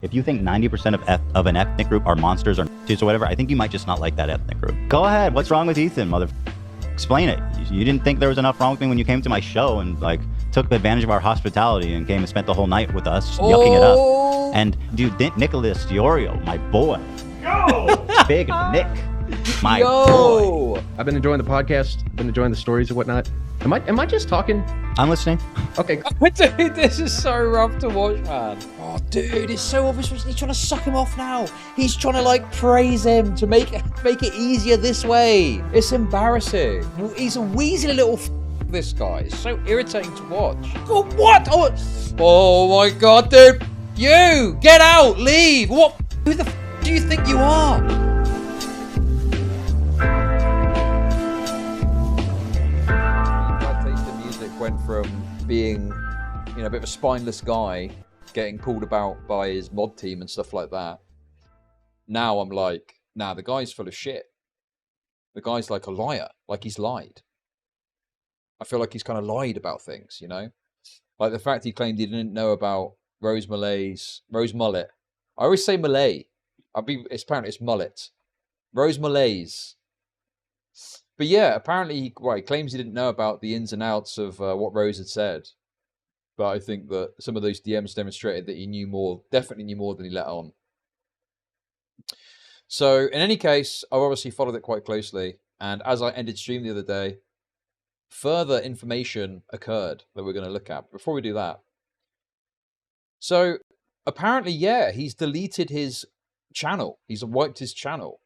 If you think 90% of an ethnic group are monsters or or whatever, I think you might just not like that ethnic group. Go ahead. What's wrong with Ethan, mother? Explain it. You didn't think there was enough wrong with me when you came to my show and like took advantage of our hospitality and came and spent the whole night with us, yucking it up. And dude, Nicholas Diorio, my boy. Yo! Big Nick. My boy. I've been enjoying the podcast. I've been enjoying the stories and whatnot. Am I just talking? I'm listening. Okay. Dude, this is so rough to watch, man. Oh, dude, it's so obvious. He's trying to suck him off now. He's trying to like praise him to make it easier this way. It's embarrassing. He's a weaselly little this guy. It's so irritating to watch. Oh, what? Oh my god, dude. You get out, leave. What? Who the do you think you are? BradTasteInMusic went from being, a bit of a spineless guy, getting pulled about by his mod team and stuff like that. Now I'm like, nah, the guy's full of shit. The guy's like a liar, like he's lied. I feel like he's kind of lied about things, Like the fact he claimed he didn't know about Rose Mullet. I always say Malay. Apparently it's mullet. Rose Malays. But yeah, apparently he claims he didn't know about the ins and outs of what Rose had said. But I think that some of those DMs demonstrated that he definitely knew more than he let on. So in any case, I've obviously followed it quite closely. And as I ended stream the other day, further information occurred that we're going to look at. Before we do that. So apparently, yeah, he's deleted his channel. He's wiped his channel.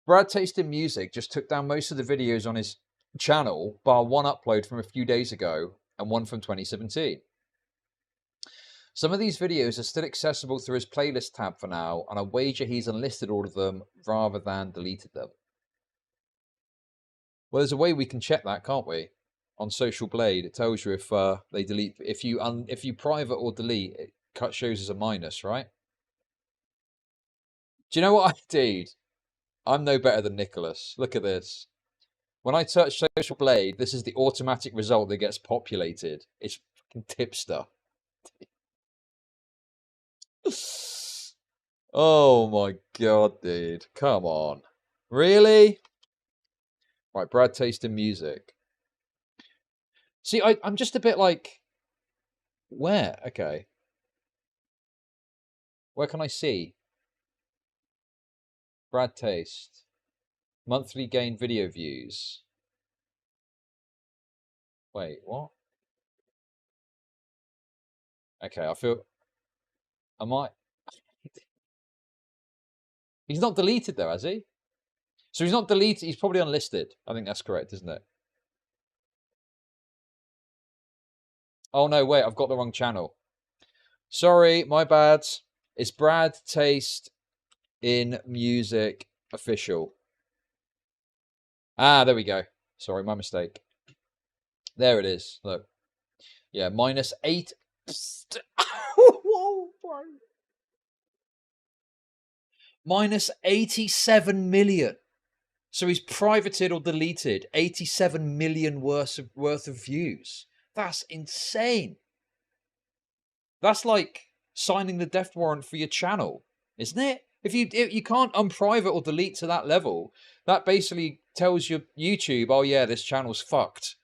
BradTasteInMusic just took down most of the videos on his channel, bar one upload from a few days ago and one from 2017. Some of these videos are still accessible through his playlist tab for now, and I wager he's unlisted all of them rather than deleted them. Well, there's a way we can check that, can't we? On Social Blade, it tells you if they delete, if you private or delete, it shows as a minus, right? Do you know what I did? I'm no better than Nicholas. Look at this. When I search Social Blade, this is the automatic result that gets populated. It's fucking tipster. Oh my god, dude. Come on. Really? Right, BradTasteInMusic. See, I'm just a bit like... Where? Okay. Where can I see? BradTaste. Monthly gain video views. Wait, what? Okay, I might... He's not deleted though, has he? So he's not deleted, he's probably unlisted. I think that's correct, isn't it? Oh no, wait, I've got the wrong channel. Sorry, my bad. It's BradTasteInMusic official. Ah, there we go. Sorry, my mistake. There it is. Look. Yeah, -8. Whoa, bro. -87 million. So he's privated or deleted 87 million worth of views. That's insane. That's like signing the death warrant for your channel, isn't it? If you can't unprivate or delete to that level, that basically tells your YouTube, oh yeah, this channel's fucked.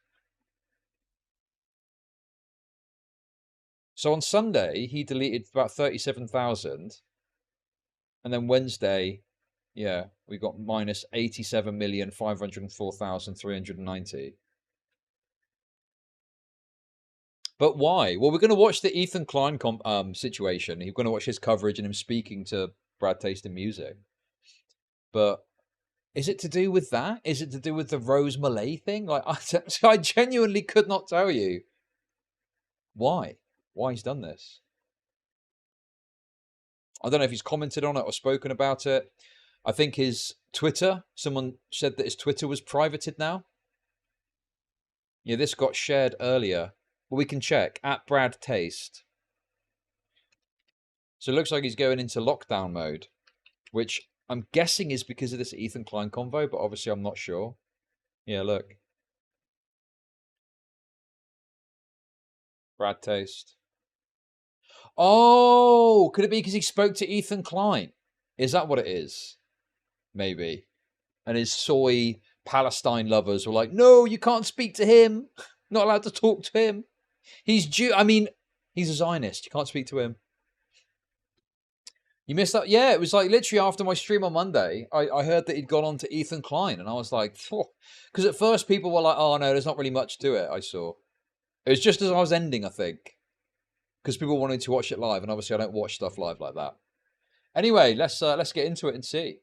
So on Sunday, he deleted about 37,000. And then Wednesday, yeah, we got -87,504,390. But why? Well, we're going to watch the Ethan Klein situation. We're going to watch his coverage and him speaking to BradTasteInMusic. But is it to do with that? Is it to do with the Rose Malay thing? Like, I genuinely could not tell you why he's done this. I don't know if he's commented on it or spoken about it. I think his Twitter, someone said that his Twitter was privated now. Yeah, this got shared earlier. Well, we can check at BradTaste. So it looks like he's going into lockdown mode, which I'm guessing is because of this Ethan Klein convo, but obviously I'm not sure. Yeah, look. BradTaste. Oh, could it be because he spoke to Ethan Klein? Is that what it is? Maybe. And his soy Palestine lovers were like, no, you can't speak to him. Not allowed to talk to him. He's Jew. I mean, he's a Zionist. You can't speak to him. You missed that? Yeah, it was like literally after my stream on Monday, I heard that he'd gone on to Ethan Klein, and I was like, because at first people were like, oh no, there's not really much to it. I saw. It was just as I was ending, I think, because people wanted to watch it live, and obviously I don't watch stuff live like that. Anyway, let's get into it and see.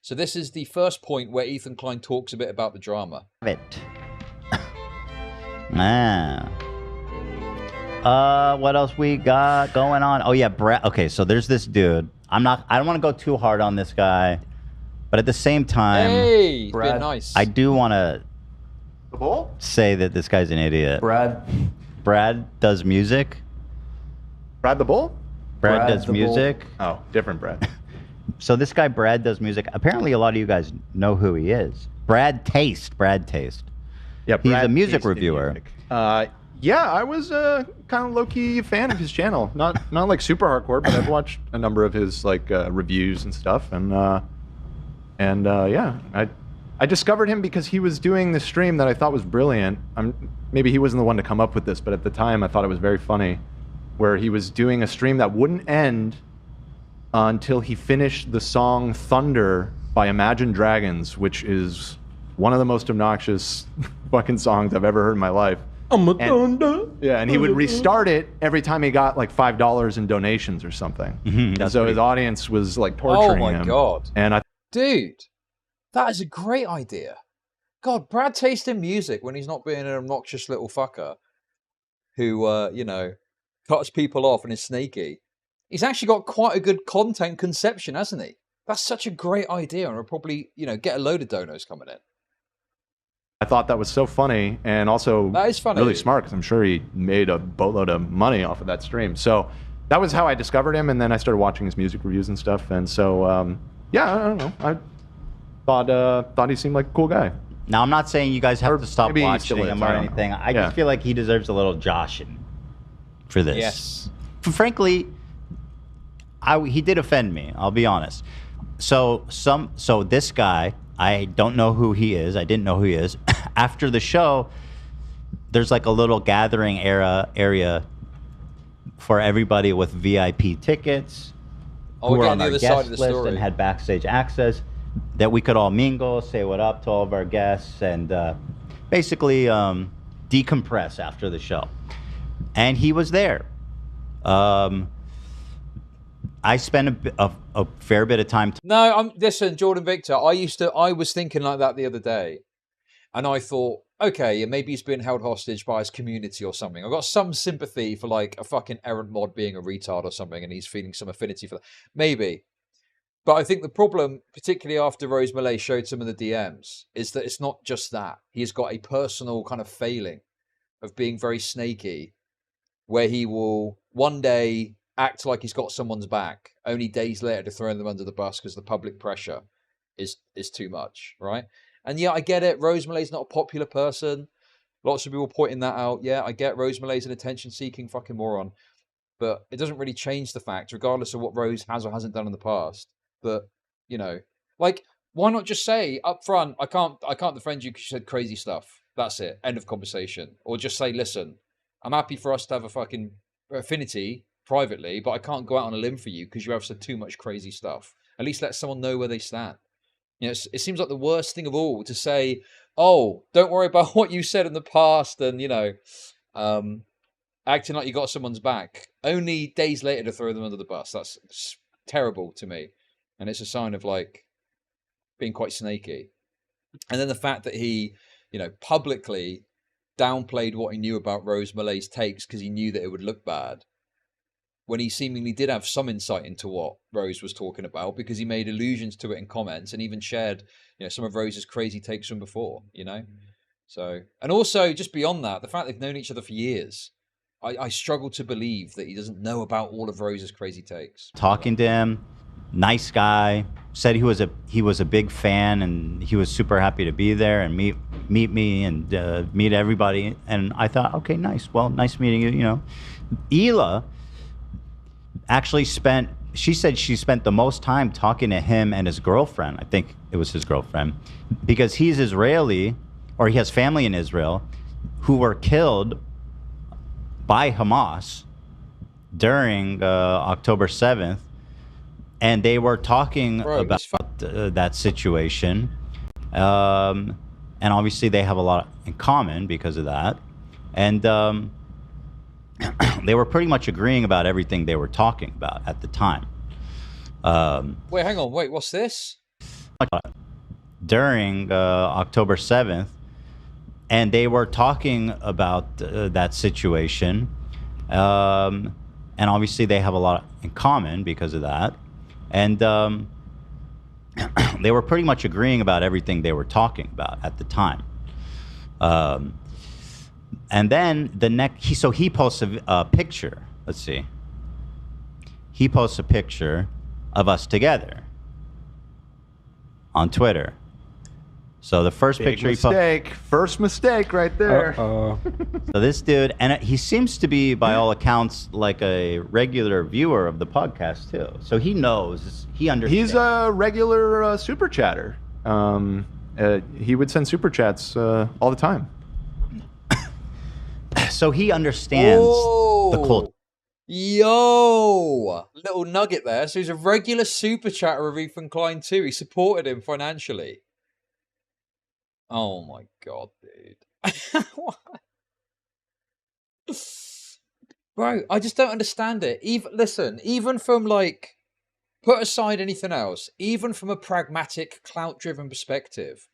So this is the first point where Ethan Klein talks a bit about the drama. What else we got going on? Oh yeah, Brad. Okay, so there's this dude. I don't want to go too hard on this guy, but at the same time, hey, Brad, nice. I do want to say that this guy's an idiot. Brad does music. Brad the Bull? Brad does music. Oh, different Brad. So this guy, Brad, does music. Apparently, a lot of you guys know who he is. BradTaste. Yeah, he's a music reviewer. Yeah, I was kind of low-key fan of his channel. Not like super hardcore, but I've watched a number of his like reviews and stuff. And yeah, I discovered him because he was doing this stream that I thought was brilliant. Maybe he wasn't the one to come up with this, but at the time I thought it was very funny, where he was doing a stream that wouldn't end until he finished the song Thunder by Imagine Dragons, which is one of the most obnoxious fucking songs I've ever heard in my life. And he would restart it every time he got like $5 in donations or something. And so his audience was like torturing him. Oh my God. And dude, that is a great idea. God, BradTasteInMusic, when he's not being an obnoxious little fucker who, you know, cuts people off and is snaky. He's actually got quite a good content conception, hasn't he? That's such a great idea, and we'll probably, you know, get a load of donos coming in. I thought that was so funny, and also that is funny. Really smart, because I'm sure he made a boatload of money off of that stream. So that was how I discovered him, and then I started watching his music reviews and stuff. And so, yeah, I don't know. I thought he seemed like a cool guy. Now, I'm not saying you guys have to stop watching him or anything. I just feel like he deserves a little joshing for this. Yes. Frankly, he did offend me. I'll be honest. So this guy, I don't know who he is. I didn't know who he is. After the show, there's like a little gathering area for everybody with VIP tickets who were on our guest list and had backstage access, that we could all mingle, say what up to all of our guests, and basically decompress after the show. And he was there. I spent a fair bit of time. Listen, Jordan Victor, I was thinking like that the other day. And I thought, okay, maybe he's been held hostage by his community or something. I got some sympathy for like a fucking errant mod being a retard or something, and he's feeling some affinity for that. Maybe. But I think the problem, particularly after Rose Malay showed some of the DMs, is that it's not just that. He's got a personal kind of failing of being very snaky, where he will one day act like he's got someone's back, only days later to throw them under the bus because the public pressure is too much, right? And yeah, I get it. Rose Malay's not a popular person. Lots of people pointing that out. Yeah, I get Rose Malay's an attention-seeking fucking moron. But it doesn't really change the fact, regardless of what Rose has or hasn't done in the past. But, you know, like, why not just say up front, I can't defend you because you said crazy stuff. That's it. End of conversation. Or just say, listen, I'm happy for us to have a fucking affinity privately, but I can't go out on a limb for you because you have said too much crazy stuff. At least let someone know where they stand. You know, it seems like the worst thing of all to say, oh, don't worry about what you said in the past and, you know, acting like you got someone's back. Only days later to throw them under the bus. That's terrible to me. And it's a sign of, like, being quite snaky. And then the fact that he, you know, publicly downplayed what he knew about Rose Malay's takes because he knew that it would look bad, when he seemingly did have some insight into what Rose was talking about, because he made allusions to it in comments and even shared, you know, some of Rose's crazy takes from before, you know? So, and also just beyond that, the fact they've known each other for years, I struggle to believe that he doesn't know about all of Rose's crazy takes. Talking to him, nice guy, said he was a big fan and he was super happy to be there and meet me and meet everybody. And I thought, okay, nice. Well, nice meeting you, you know. actually spent. She said she spent the most time talking to him and his girlfriend. I think it was his girlfriend, because he's Israeli, or he has family in Israel, who were killed by Hamas during October 7th, and they were talking about that situation. And obviously they have a lot in common because of that. And they were pretty much agreeing about everything they were talking about at the time. Wait, hang on. Wait, what's this? During October 7th, and they were talking about that situation. And obviously they have a lot in common because of that. And they were pretty much agreeing about everything they were talking about at the time. And then he posts a picture. Let's see. He posts a picture of us together on Twitter. So the first picture First mistake right there. So this dude, and he seems to be, by all accounts, like a regular viewer of the podcast too. So he knows, he understands. He's a regular super chatter. He would send super chats all the time. So he understands the culture. Yo, little nugget there. So he's a regular super chatter of Ethan Klein too. He supported him financially. Oh my god, dude. What? Bro, I just don't understand it. Even from like, put aside anything else, even from a pragmatic, clout-driven perspective,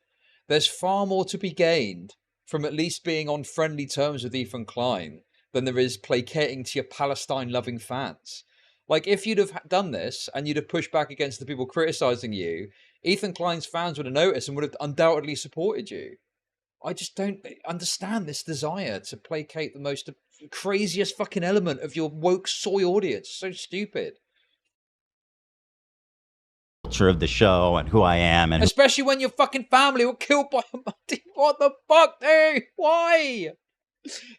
there's far more to be gained from at least being on friendly terms with Ethan Klein than there is placating to your Palestine-loving fans. Like, if you'd have done this and you'd have pushed back against the people criticizing you, Ethan Klein's fans would have noticed and would have undoubtedly supported you. I just don't understand this desire to placate the most craziest fucking element of your woke soy audience. So stupid. Culture of the show and who I am, and especially when your fucking family were killed by a buddy. What the fuck, dude? Why?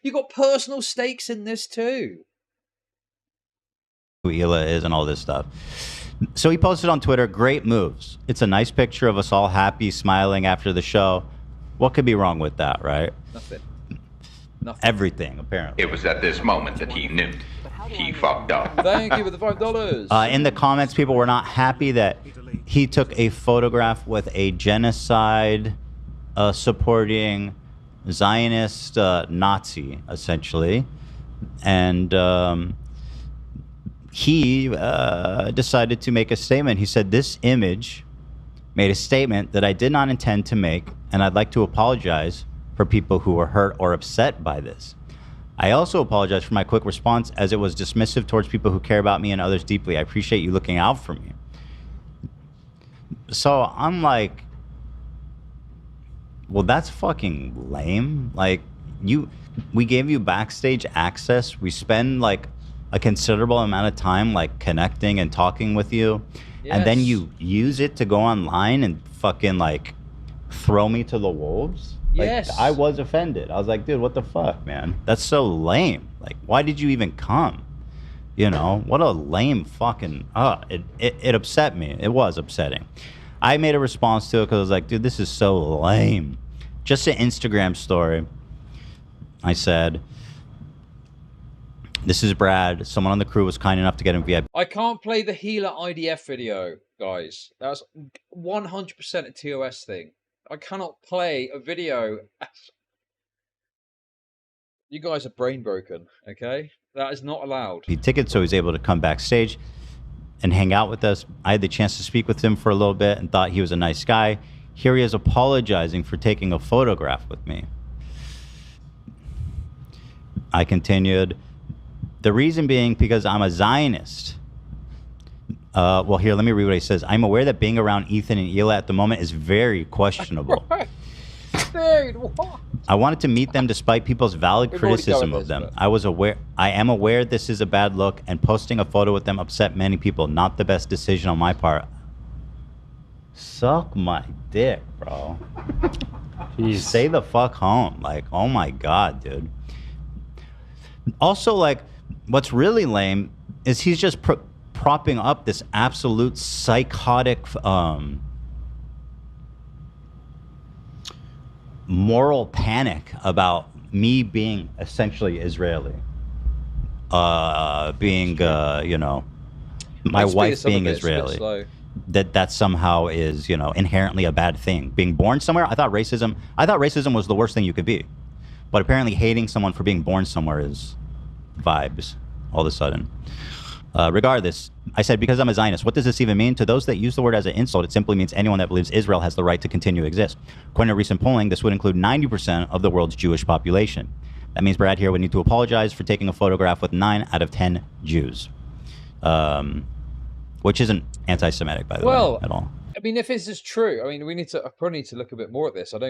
You got personal stakes in this too. Who Hila is and all this stuff. So he posted on Twitter, great moves. It's a nice picture of us all happy, smiling after the show. What could be wrong with that, right? Nothing. Everything, apparently. It was at this moment that he knew. He fucked up. Thank you for the $5. In the comments, people were not happy that he took a photograph with a genocide supporting Zionist Nazi, essentially. And he decided to make a statement. He said, this image made a statement that I did not intend to make, and I'd like to apologize for people who were hurt or upset by this. I also apologize for my quick response, as it was dismissive towards people who care about me and others deeply. I appreciate you looking out for me. So I'm like, well, that's fucking lame. Like, we gave you backstage access. We spend like a considerable amount of time like connecting and talking with you. Yes. And then you use it to go online and fucking like throw me to the wolves. Like, yes. I was offended. I was like, dude, what the fuck, man? That's so lame. Like, why did you even come? You know, what a lame fucking, it upset me. It was upsetting. I made a response to it because I was like, dude, this is so lame. Just an Instagram story. I said, this is Brad. Someone on the crew was kind enough to get him VIP. I can't play the healer IDF video, guys. That's 100% a TOS thing. I cannot play a video. You guys are brain broken, okay? That is not allowed. He tickets, so he's able to come backstage and hang out with us. I had the chance to speak with him for a little bit and thought he was a nice guy. Here he is apologizing for taking a photograph with me. I continued, the reason being because I'm a Zionist. Well, here, let me read what he says. I'm aware that being around Ethan and Hila at the moment is very questionable. Dude, what? I wanted to meet them despite people's valid criticism of them. But I am aware this is a bad look, and posting a photo with them upset many people. Not the best decision on my part. Suck my dick, bro. Jeez. Stay the fuck home. Like, oh my God, dude. Also, like, what's really lame is he's just propping up this absolute psychotic moral panic about me being essentially Israeli, being my wife being Israeli. That somehow is inherently a bad thing. Being born somewhere, I thought racism was the worst thing you could be, but apparently hating someone for being born somewhere is vibes all of a sudden. Regardless, I said, because I'm a Zionist, what does this even mean? To those that use the word as an insult, it simply means anyone that believes Israel has the right to continue to exist. According to recent polling, this would include 90% of the world's Jewish population. That means Brad here would need to apologize for taking a photograph with 9 out of 10 Jews. Which isn't anti-Semitic, by the way, at all. I mean, if this is true, I mean, I probably need to look a bit more at this. I've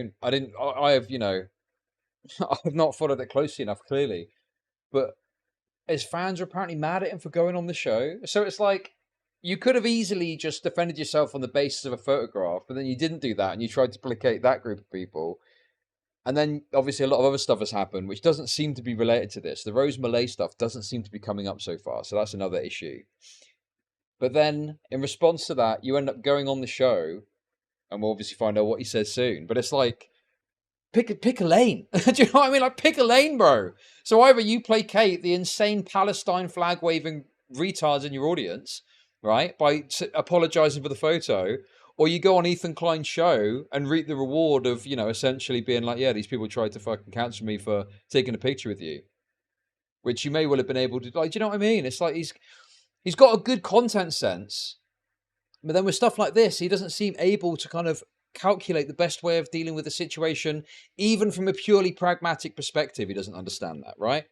not followed it closely enough, clearly. But his fans are apparently mad at him for going on the show. So it's like, you could have easily just defended yourself on the basis of a photograph, but then you didn't do that, and you tried to placate that group of people. And then, obviously, a lot of other stuff has happened, which doesn't seem to be related to this. The Rose Malay stuff doesn't seem to be coming up so far, so that's another issue. But then, in response to that, you end up going on the show, and we'll obviously find out what he says soon. But it's like, pick a lane. Do you know what I mean? Like, pick a lane, bro. So either you placate the insane Palestine flag-waving retards in your audience, right, by apologizing for the photo, or you go on Ethan Klein's show and reap the reward of, essentially being like, yeah, these people tried to fucking cancel me for taking a picture with you, which you may well have been able to, like, do you know what I mean? It's like he's got a good content sense, but then with stuff like this, he doesn't seem able to kind of calculate the best way of dealing with the situation, even from a purely pragmatic perspective. He doesn't understand that, right?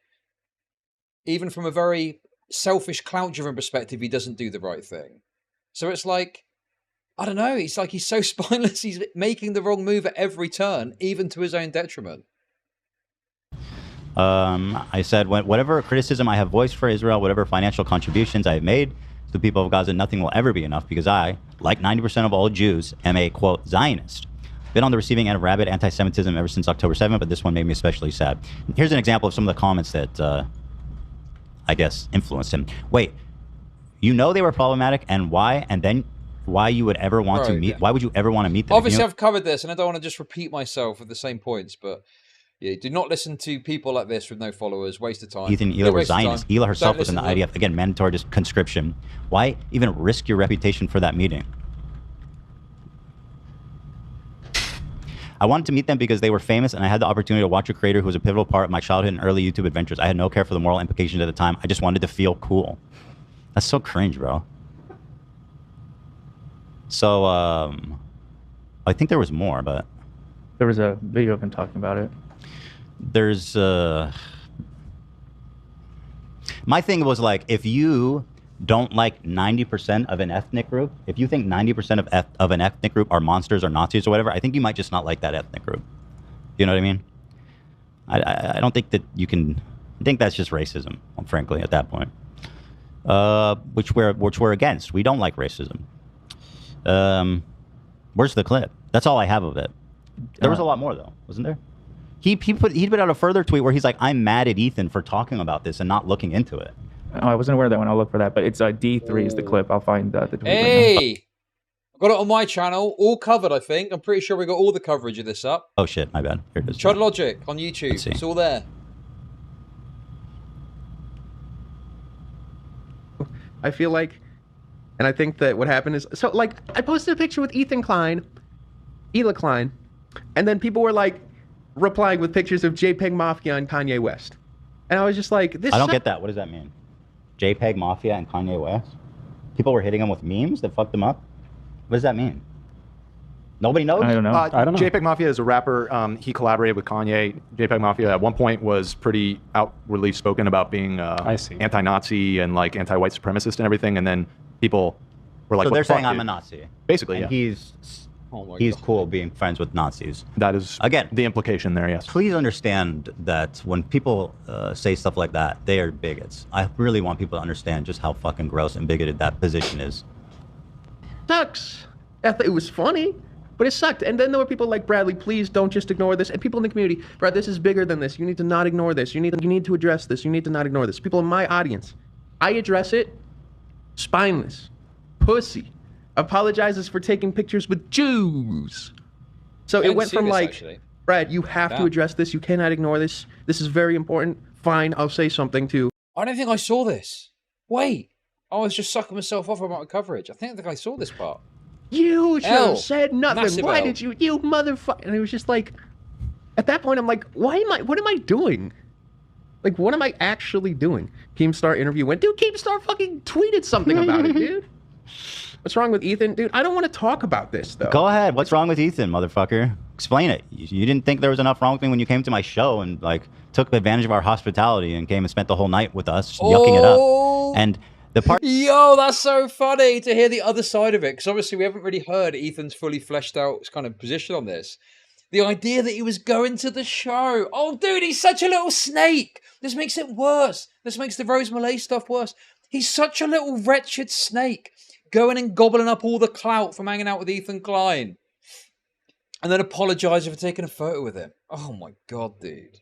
Even from a very selfish, clout-driven perspective, he doesn't do the right thing. So it's like, I don't know, he's so spineless, he's making the wrong move at every turn, even to his own detriment. I said, whatever criticism I have voiced for Israel, whatever financial contributions I have made to the people of Gaza, nothing will ever be enough, because I, like 90% of all Jews, am a, quote, Zionist. Been on the receiving end of rabid anti-Semitism ever since October 7th, but this one made me especially sad. Here's an example of some of the comments that, I guess, influenced him. Wait, they were problematic, and why? And then why you would ever want to meet? Why would you ever want to meet them? Obviously, I've covered this, and I don't want to just repeat myself with the same points, but yeah, do not listen to people like this with no followers. Waste of time. Ethan, Hila were Zionists. Hila herself was in the IDF. Again, mandatory conscription. Why even risk your reputation for that meeting? I wanted to meet them because they were famous, and I had the opportunity to watch a creator who was a pivotal part of my childhood and early YouTube adventures. I had no care for the moral implications at the time. I just wanted to feel cool. That's so cringe, bro. So, I think there was more, but there was a video of him talking about it. There's my thing was like, if you don't like 90% of an ethnic group, if you think 90% of an ethnic group are monsters or Nazis or whatever, I think you might just not like that ethnic group. You know what I mean? I don't think that you can. I think that's just racism, frankly, at that point. Which we're against. We don't like racism. Where's the clip? That's all I have of it. There was a lot more though, wasn't there? He put out a further tweet where he's like, I'm mad at Ethan for talking about this and not looking into it. Oh, I wasn't aware of that one. I'll look for that. But it's D3 is the clip. I'll find the tweet. Hey! Right, I've got it on my channel, all covered, I think. I'm pretty sure we got all the coverage of this up. Oh shit, my bad. Here it is. ChudLogic on YouTube. It's all there. I feel like, and I think that what happened is, so like, I posted a picture with Ethan Klein, and then people were like replying with pictures of JPEG Mafia and Kanye West. And I was just like, this. I don't get that. What does that mean? JPEG Mafia and Kanye West? People were hitting him with memes that fucked them up? What does that mean? Nobody knows? I don't know. I don't know. JPEG Mafia is a rapper. He collaborated with Kanye. JPEG Mafia at one point was pretty outwardly spoken about being anti-Nazi and like anti-white supremacist and everything. And then people were like, so they're saying I'm a Nazi. Basically, and yeah. He's cool being friends with Nazis. That is, again, the implication there, yes. Please understand that when people say stuff like that, they are bigots. I really want people to understand just how fucking gross and bigoted that position is. Sucks. It was funny, but it sucked. And then there were people like, Bradley, please don't just ignore this. And people in the community, Brad, this is bigger than this. You need to not ignore this. You need to address this. You need to not ignore this. People in my audience. I address it. Spineless. Pussy. Apologizes for taking pictures with Jews. So it went from like, actually. Brad, you have to address this. You cannot ignore this. This is very important. Fine, I'll say something too. I don't think I saw this. Wait. I was just sucking myself off about my coverage. I think I saw this part. You should have said nothing. Massive Why L. did you motherfucker? And it was just like, at that point, I'm like, what am I doing? Like, what am I actually doing? Keemstar interview went, dude, Keemstar fucking tweeted something about it, dude. What's wrong with Ethan? Dude, I don't want to talk about this, though. Go ahead. What's wrong with Ethan, motherfucker? Explain it. You didn't think there was enough wrong with me when you came to my show and, like, took advantage of our hospitality and came and spent the whole night with us, yucking it up. And the part... Yo, that's so funny to hear the other side of it, because obviously we haven't really heard Ethan's fully fleshed out kind of position on this. The idea that he was going to the show. Oh, dude, he's such a little snake. This makes it worse. This makes the Rose Malay stuff worse. He's such a little wretched snake. Going and gobbling up all the clout from hanging out with Ethan Klein. And then apologising for taking a photo with him. Oh my God, dude.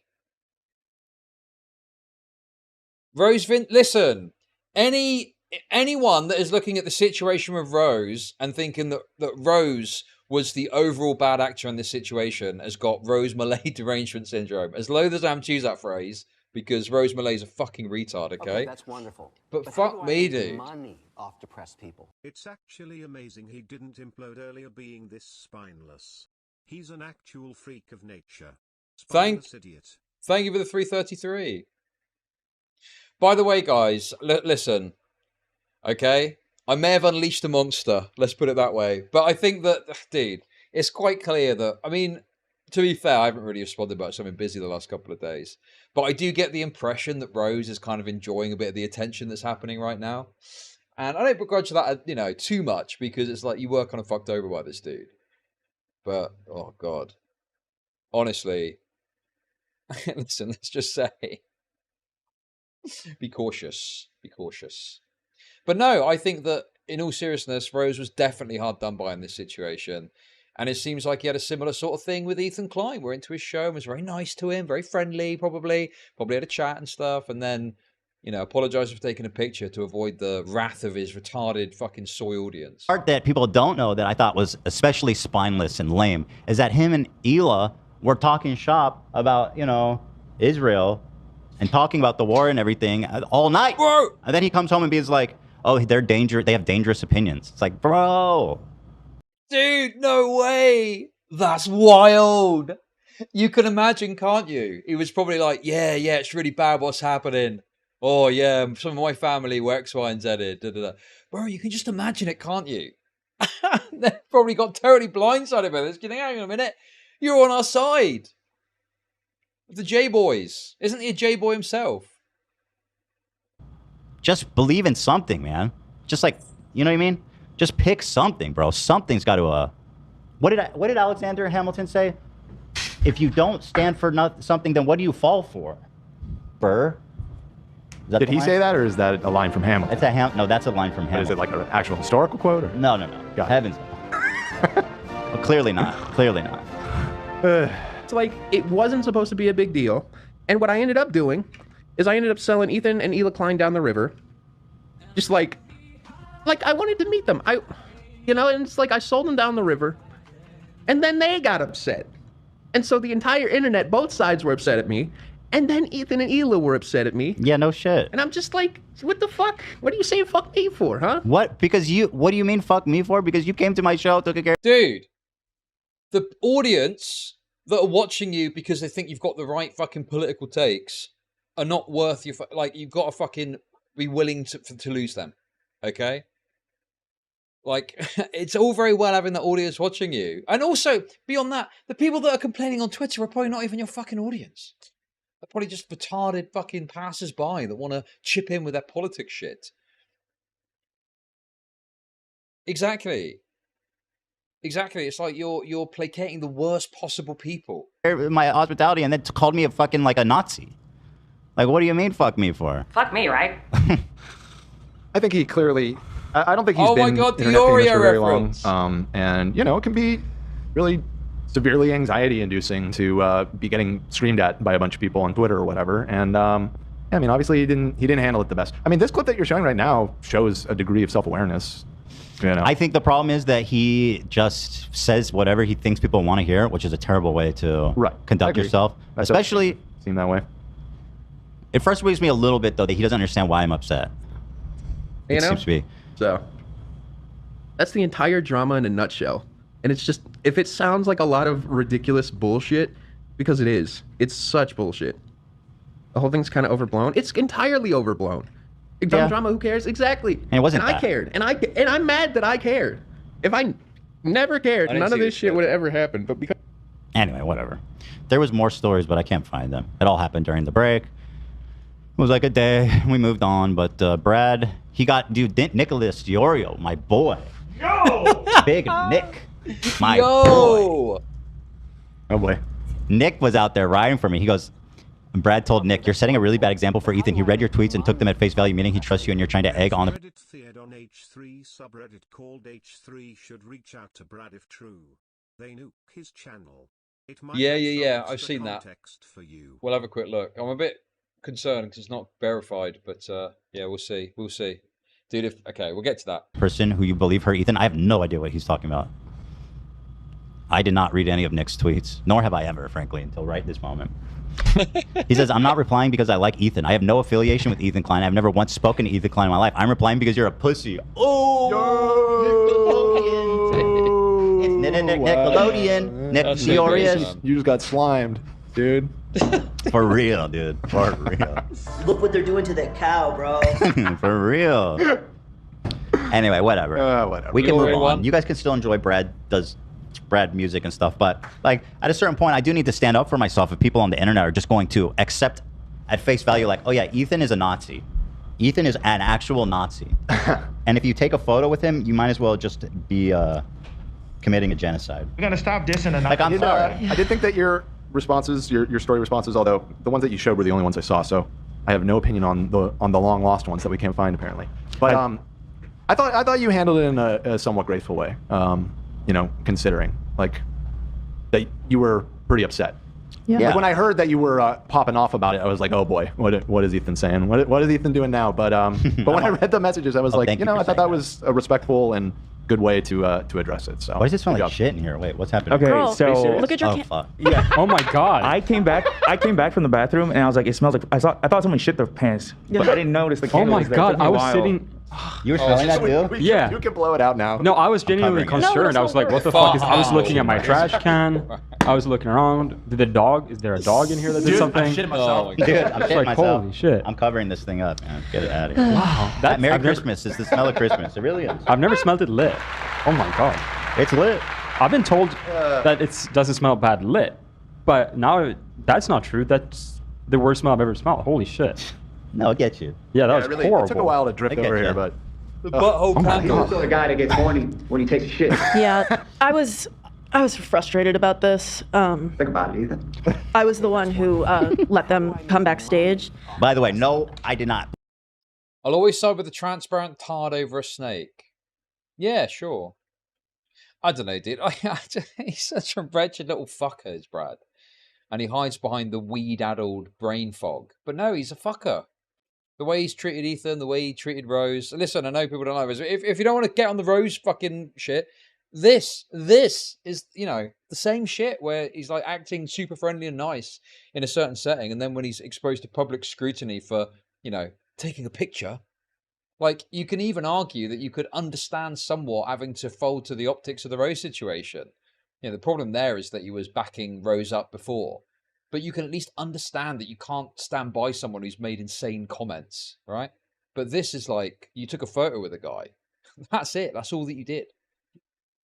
Listen. Anyone that is looking at the situation with Rose and thinking that Rose was the overall bad actor in this situation has got Rose Malay derangement syndrome. As loath as I am to use that phrase, because Rose Malay's a fucking retard, okay? That's wonderful. But fuck me, dude. Money off depressed people. It's actually amazing he didn't implode earlier being this spineless. He's an actual freak of nature. Spineless idiot. Thank you for the 333. By the way, guys, listen, okay? I may have unleashed a monster, let's put it that way. But I think that, dude, it's quite clear that, I mean, to be fair, I haven't really responded much. I've been busy the last couple of days. But I do get the impression that Rose is kind of enjoying a bit of the attention that's happening right now. And I don't begrudge that, too much, because it's like you were kind of fucked over by this dude. But, oh, God. Honestly, listen, let's just say, be cautious. Be cautious. But no, I think that, in all seriousness, Rose was definitely hard done by in this situation. And it seems like he had a similar sort of thing with Ethan Klein. We're into his show and was very nice to him, very friendly, probably had a chat and stuff. And then, apologized for taking a picture to avoid the wrath of his retarded fucking soy audience. Part that people don't know that I thought was especially spineless and lame is that him and Hila were talking shop about, Israel and talking about the war and everything all night. Bro! And then he comes home and be like, oh, they have dangerous opinions. It's like, bro. Dude, no way. That's wild. You can imagine, can't you? He was probably like, yeah, it's really bad what's happening. Oh, yeah, some of my family were X, Y, and Z. Da. Bro, you can just imagine it, can't you? They probably got totally blindsided by this. You think, hang on a minute, you're on our side. The J-Boys. Isn't he a J-Boy himself? Just believe in something, man. Just like, you know what I mean? Just pick something, bro. Something's got to, What did Alexander Hamilton say? If you don't stand for something, then what do you fall for? Burr? Did he say that, or is that a line from Hamilton? It's no, that's a line from Hamilton. Is it like an actual historical quote? Or? No. Got Heavens. Well, clearly not. Clearly not. It's like, it wasn't supposed to be a big deal. And what I ended up doing is I ended up selling Ethan and Hila Klein down the river. Just like I wanted to meet them. And it's like I sold them down the river. And then they got upset. And so the entire internet, both sides were upset at me. And then Ethan and Hila were upset at me. Yeah, no shit. And I'm just like, what the fuck? What are you saying fuck me for, huh? What? What do you mean fuck me for? Because you came to my show, took a care. Dude, the audience that are watching you because they think you've got the right fucking political takes are not worth your... you've got to fucking be willing to lose them, okay? It's all very well having the audience watching you. And also, beyond that, the people that are complaining on Twitter are probably not even your fucking audience. They're probably just retarded fucking passers-by that want to chip in with their politics shit. Exactly. It's like you're placating the worst possible people. My hospitality and then called me a fucking like a Nazi. Like, what do you mean fuck me for? Fuck me, right? I think he clearly... I don't think he's oh been my God, the internet famous Oreo for very reference. long. And, it can be really severely anxiety-inducing to be getting screamed at by a bunch of people on Twitter or whatever. And I mean, obviously he didn't handle it the best. I mean, this clip that you're showing right now shows a degree of self-awareness. You know? I think the problem is that he just says whatever he thinks people want to hear, which is a terrible way to conduct yourself. Especially seem that way. It frustrates me a little bit though that he doesn't understand why I'm upset. You know? Seems to be. So that's the entire drama in a nutshell. And it's just, if it sounds like a lot of ridiculous bullshit, because it is. It's such bullshit. The whole thing's kind of overblown. It's entirely overblown. Dumb drama, who cares? Exactly. And it wasn't I cared. And I'm mad that I cared. If I never cared, none of this shit would have ever happened. But because anyway, whatever. There was more stories, but I can't find them. It all happened during the break. It was like a day. We moved on, but Brad, he got Nicholas Diorio, my boy. Yo! Big Nick. My boy. Oh boy. Nick was out there riding for me. He goes, Brad told Nick, "You're setting a really bad example for Ethan. He read your tweets and took them at face value, meaning he trusts you and you're trying to egg on the..." Reddit thread on H3 subreddit called H3 should reach out to Brad if true. They nuke his channel. It might Yeah. I've seen that. For you. We'll have a quick look. I'm a bit concerned because it's not verified, but yeah, we'll see. We'll see. Dude, okay, we'll get to that. Person who you believe her, Ethan, I have no idea what he's talking about. I did not read any of Nick's tweets, nor have I ever, frankly, until right this moment. He says, "I'm not replying because I like Ethan. I have no affiliation with Ethan Klein. I've never once spoken to Ethan Klein in my life. I'm replying because you're a pussy." Oh! It's Nickelodeon. Nick Diorio. You just got slimed, dude. For real, dude. For real. Look what they're doing to that cow, bro. For real. Anyway, whatever. Whatever. We can move on. You guys can still enjoy Brad music and stuff, but like at a certain point I do need to stand up for myself if people on the internet are just going to accept at face value like, oh yeah, Ethan is a Nazi. Ethan is an actual Nazi. And if you take a photo with him, you might as well just be committing a genocide. We gotta stop dissing. Like, I'm sorry. I did think that your responses, your story responses, although the ones that you showed were the only ones I saw, so I have no opinion on the long lost ones that we can't find apparently. But I thought you handled it in a somewhat graceful way. You know, considering like that you were pretty upset. Yeah. Like, when I heard that you were popping off about it, I was like, oh boy, what is Ethan saying? What is Ethan doing now? But when I read the messages, I was like, you know, I thought that was a respectful and good way to address it. So why does it smell like shit in here? Wait, what's happening? Okay, Girl, so look at your fuck. Yeah. Oh my god. I came back from the bathroom and I was like, it smells like I thought someone shit their pants, but I didn't notice the Oh candle my was there. god, It took me I a was while. sitting. You were smelling that too? Yeah. You can blow it out now. No, I was genuinely covering it. concerned. I was like, what the fuck is... I was looking at my trash can. I was looking around. Is there a dog in here that did something? I'm shitting myself. Dude, I'm shitting like, myself. holy shit. I'm covering this thing up, man. Get it out of here. Wow. That Merry Christmas is the smell of Christmas. It really is. I've never smelled it lit. Oh my god. It's lit. I've been told that it doesn't smell bad lit. But now that's not true. That's the worst smell I've ever smelled. Holy shit. No, it gets you. Yeah, that was really, horrible. it took a while to drift over here, but... The butthole candle. Also the guy that gets horny when he takes a shit. Yeah, I was frustrated about this. Think about it, Ethan. I was the one who let them come backstage. By the way, no, I did not. I'll always side with the transparent tard over a snake. Yeah, sure. I don't know, dude. He's such a wretched little fucker, is Brad. And he hides behind the weed-addled brain fog. But no, he's a fucker. The way he's treated Ethan, the way he treated Rose. Listen, I know people don't like Rose. If you don't want to get on the Rose fucking shit, this is, you know, the same shit where he's like acting super friendly and nice in a certain setting. And then when he's exposed to public scrutiny for, you know, taking a picture, like you can even argue that you could understand somewhat having to fold to the optics of the Rose situation. You know, the problem there is that he was backing Rose up before. But you can at least understand that you can't stand by someone who's made insane comments, right? But this is like, you took a photo with a guy. That's it. That's all that you did.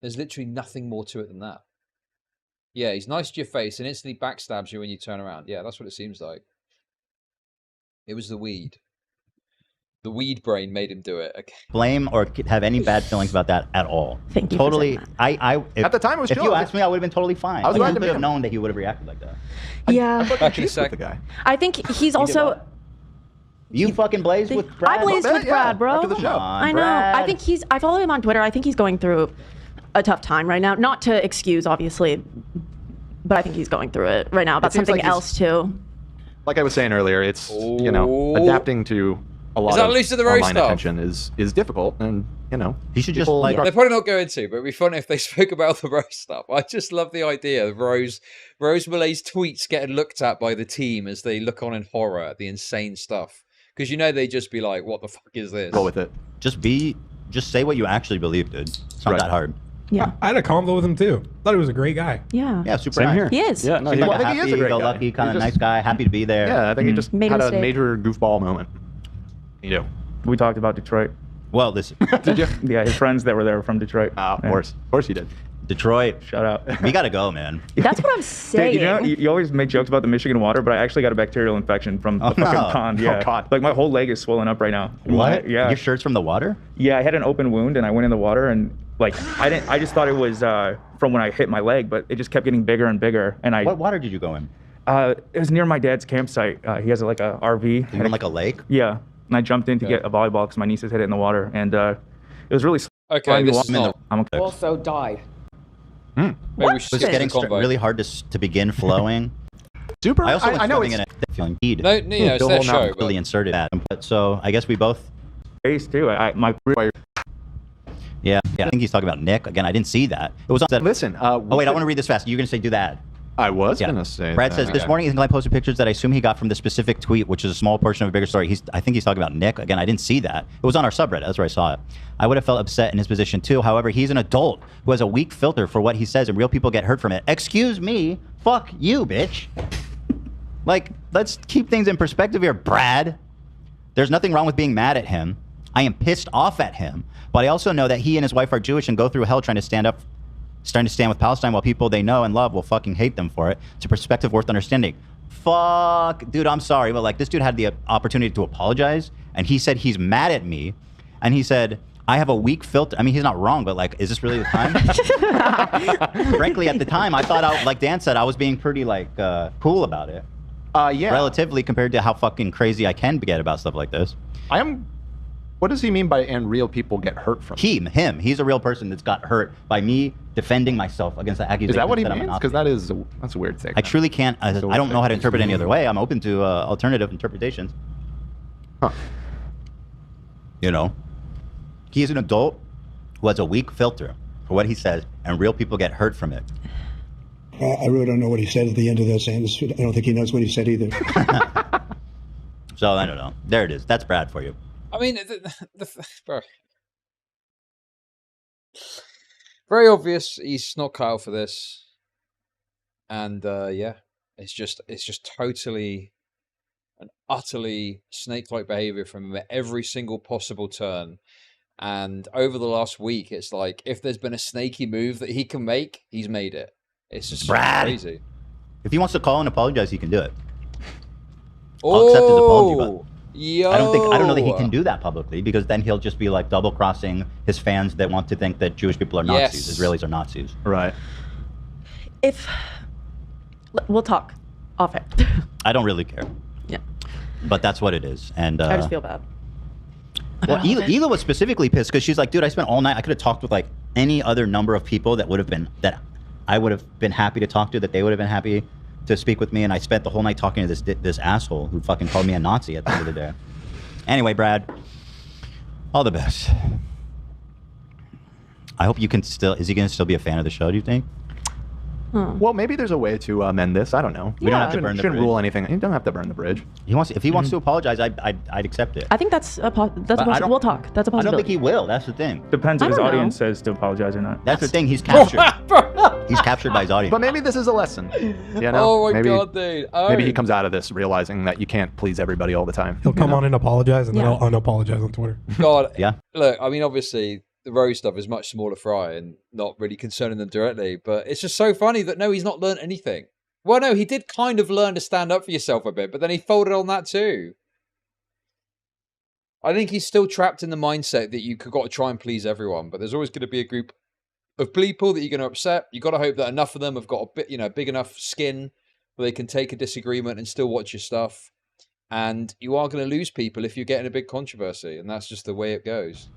There's literally nothing more to it than that. Yeah, he's nice to your face and instantly backstabs you when you turn around. Yeah, that's what it seems like. It was the weed. The weed brain made him do it. Okay. Blame or have any bad feelings about that at all. Thank you. Totally. At the time, it was if chill. you asked me, I would have been totally fine. I was glad you to could have meet him. known that he would have reacted like that. Yeah. Back in a sec. The guy. I think he's also... You fucking blazed with Brad? I blazed with Brad, bro. After the show. I know. Brad. I think I follow him on Twitter. I think he's going through a tough time right now. Not to excuse, obviously, but I think he's going through it right now about seems something like he's- else, too. like I was saying earlier, it's adapting to a lot of loose to the roast online stuff? attention is difficult, and he should just people like. They're probably not going to, but it'd be fun if they spoke about the roast stuff. I just love the idea of Rose Malay's tweets getting looked at by the team as they look on in horror at the insane stuff. Because they'd just be like, "What the fuck is this?" Go with it. Just say what you actually believe, dude. It's not that hard. Yeah. I had a convo with him too. Thought he was a great guy. Yeah. Yeah, super Same nice. here. He is. Yeah, no, Seems like I think he is a great guy. lucky, kind of He nice just- guy. Happy to be there. Yeah, I think he just Made a had a mistake. major goofball moment. You know. We talked about Detroit. Well, listen, Did you? Yeah, his friends that were there were from Detroit. Of Yeah. course you did. Detroit. Shout out. We gotta go, man. That's what I'm Dude, saying. you know, you always make jokes about the Michigan water, but I actually got a bacterial infection from the fucking no. pond. Oh, Yeah, God. like my whole leg is swollen up right now. What? Yeah. Your shirt's from the water? Yeah, I had an open wound and I went in the water and like I just thought it was from when I hit my leg, but it just kept getting bigger and bigger. And What water did you go in? it was near my dad's campsite. He has like a RV. You went in like a lake? Yeah, and I jumped in to get a volleyball because my nieces hit it in the water, and it was really. Okay, this is not. I'm okay. Also died. Maybe we should Was skip it getting the convo. really hard to begin flowing? Super. I also I know in it feeling heat. No, it's their show. Really inserted that. But so I guess we both. Face too. Yeah, I think he's talking about Nick again. I didn't see that. It was on that. Listen. Oh wait, I want to read this fast. You're gonna say do that. I was gonna say. Brad that. says this morning Ethan Klein posted pictures that I assume he got from the specific tweet, which is a small portion of a bigger story. I think he's talking about Nick again. I didn't see that. It was on our subreddit. That's where I saw it. I would have felt upset in his position too. However, he's an adult who has a weak filter for what he says, and real people get hurt from it. Excuse me, fuck you, bitch. Like, let's keep things in perspective here, Brad. There's nothing wrong with being mad at him. I am pissed off at him, but I also know that he and his wife are Jewish and go through hell trying to stand with Palestine while people they know and love will fucking hate them for it. It's a perspective worth understanding. Fuck, dude, I'm sorry, but like this dude had the opportunity to apologize, and he said he's mad at me, and he said I have a weak filter. I mean, he's not wrong, but like, is this really the time? Frankly, at the time, I thought, like Dan said, I was being pretty like cool about it. Yeah. Relatively compared to how fucking crazy I can get about stuff like this. I am. What does he mean by "and real people get hurt from"? Him. He's a real person that's got hurt by me defending myself against the accusation. Is that what he I'm means? an Because that's a weird thing. I truly can't. I don't know how to interpret any other way. I'm open to alternative interpretations. Huh. You know, he is an adult who has a weak filter for what he says, and real people get hurt from it. I really don't know what he said at the end of that sentence. I don't think he knows what he said either. So I don't know. There it is. That's Brad for you. I mean, bro. Very obvious. He's not cut out for this, and yeah, it's just totally and utterly snake-like behavior from him at every single possible turn. And over the last week, it's like if there's been a snaky move that he can make, he's made it. It's just Brad. crazy. If he wants to call and apologize, he can do it. I'll accept his apology, but Yo. I don't know that he can do that publicly, because then he'll just be like double crossing his fans that want to think that Jewish people are Nazis, Yes. Israelis are Nazis. Right. We'll talk off air. I don't really care. Yeah. But that's what it is. And I just feel bad. well, Hila was specifically pissed because she's like, dude, I spent all night. I could have talked with like any other number of people that I would have been happy to talk to, that they would have been happy to speak with me, and I spent the whole night talking to this asshole who fucking called me a Nazi at the end of the day. Anyway, Brad, all the best. I hope you can still. Is he going to still be a fan of the show? Do you think? Well, maybe there's a way to amend this. I don't know. We don't have to burn the Shouldn't bridge. rule anything. You don't have to burn the bridge. If he wants to apologize, I'd accept it. I think that's a possibility. We'll talk. That's a I don't possibility. think he will. That's the thing. Depends I if his don't know. audience says to apologize or not. That's the thing. He's captured. He's captured by his audience. But maybe this is a lesson. You know? Oh my maybe, god, dude. Maybe he comes out of this realizing that you can't please everybody all the time. He'll come on and apologize, and Yeah. then he'll unapologize on Twitter. God, Yeah. Look, I mean, obviously, the Rose stuff is much smaller fry and not really concerning them directly, but it's just so funny that no, he's not learned anything. Well, no, he did kind of learn to stand up for yourself a bit, but then he folded on that too. I think he's still trapped in the mindset that you've got to try and please everyone, but there's always going to be a group of people that you're going to upset. You've got to hope that enough of them have got a bit, big enough skin where they can take a disagreement and still watch your stuff. And you are going to lose people if you get in a big controversy, and that's just the way it goes.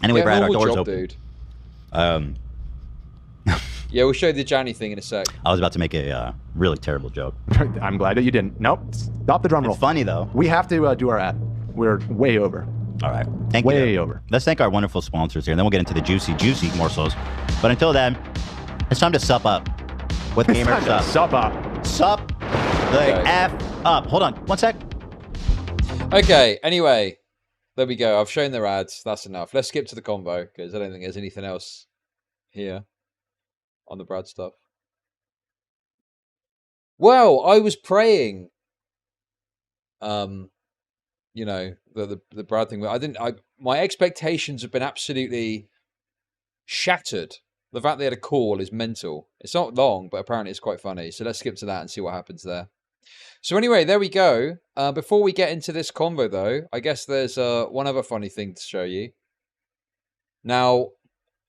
Anyway, Get Brad, on our with door's job, open. dude. Yeah, we'll show you the Johnny thing in a sec. I was about to make a really terrible joke. I'm glad that you didn't. Nope. Stop the drum roll. It's funny though. We have to do our ad. We're way over. All right. Thank you. Way over. Let's thank our wonderful sponsors here, and then we'll get into the juicy morsels. But until then, it's time to sup up with Gamer Sup. Sup up. Sup the F up. Hold on. One sec. Okay, anyway. There we go. I've shown their ads. That's enough. Let's skip to the convo, because I don't think there's anything else here on the Brad stuff. Well, I was praying, you know, the Brad thing. My expectations have been absolutely shattered. The fact they had a call is mental. It's not long, but apparently it's quite funny. So let's skip to that and see what happens there. So anyway, there we go. Before we get into this convo, though, I guess there's one other funny thing to show you. Now,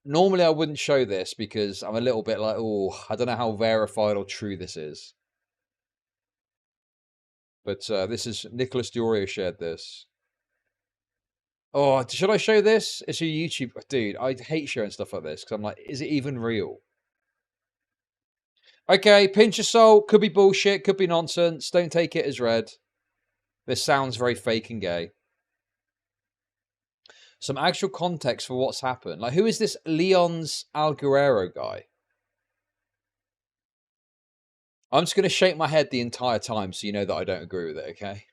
normally I wouldn't show this because I'm a little bit like, oh, I don't know how verified or true this is. But this is Nicholas Diorio shared this. Oh, should I show this? It's a YouTube... Dude, I hate showing stuff like this because I'm like, is it even real? Okay, pinch of salt. Could be bullshit. Could be nonsense. Don't take it as read. This sounds very fake and gay. Some actual context for what's happened. Like, who is this Leon's Alguero guy? I'm just going to shake my head the entire time so you know that I don't agree with it, okay?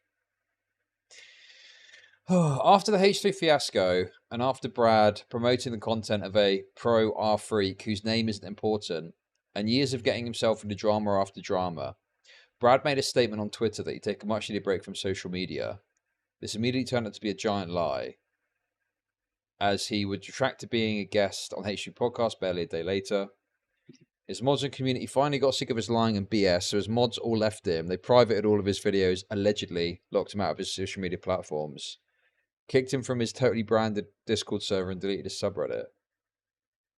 After the H3 fiasco, and after Brad promoting the content of a pro R-freak whose name isn't important, and years of getting himself into drama after drama, Brad made a statement on Twitter that he'd take a much-needed break from social media. This immediately turned out to be a giant lie, as he would retract to being a guest on H3Podcast barely a day later. His mods and community finally got sick of his lying and BS, so his mods all left him. They privated all of his videos, allegedly locked him out of his social media platforms, kicked him from his totally branded Discord server and deleted his subreddit.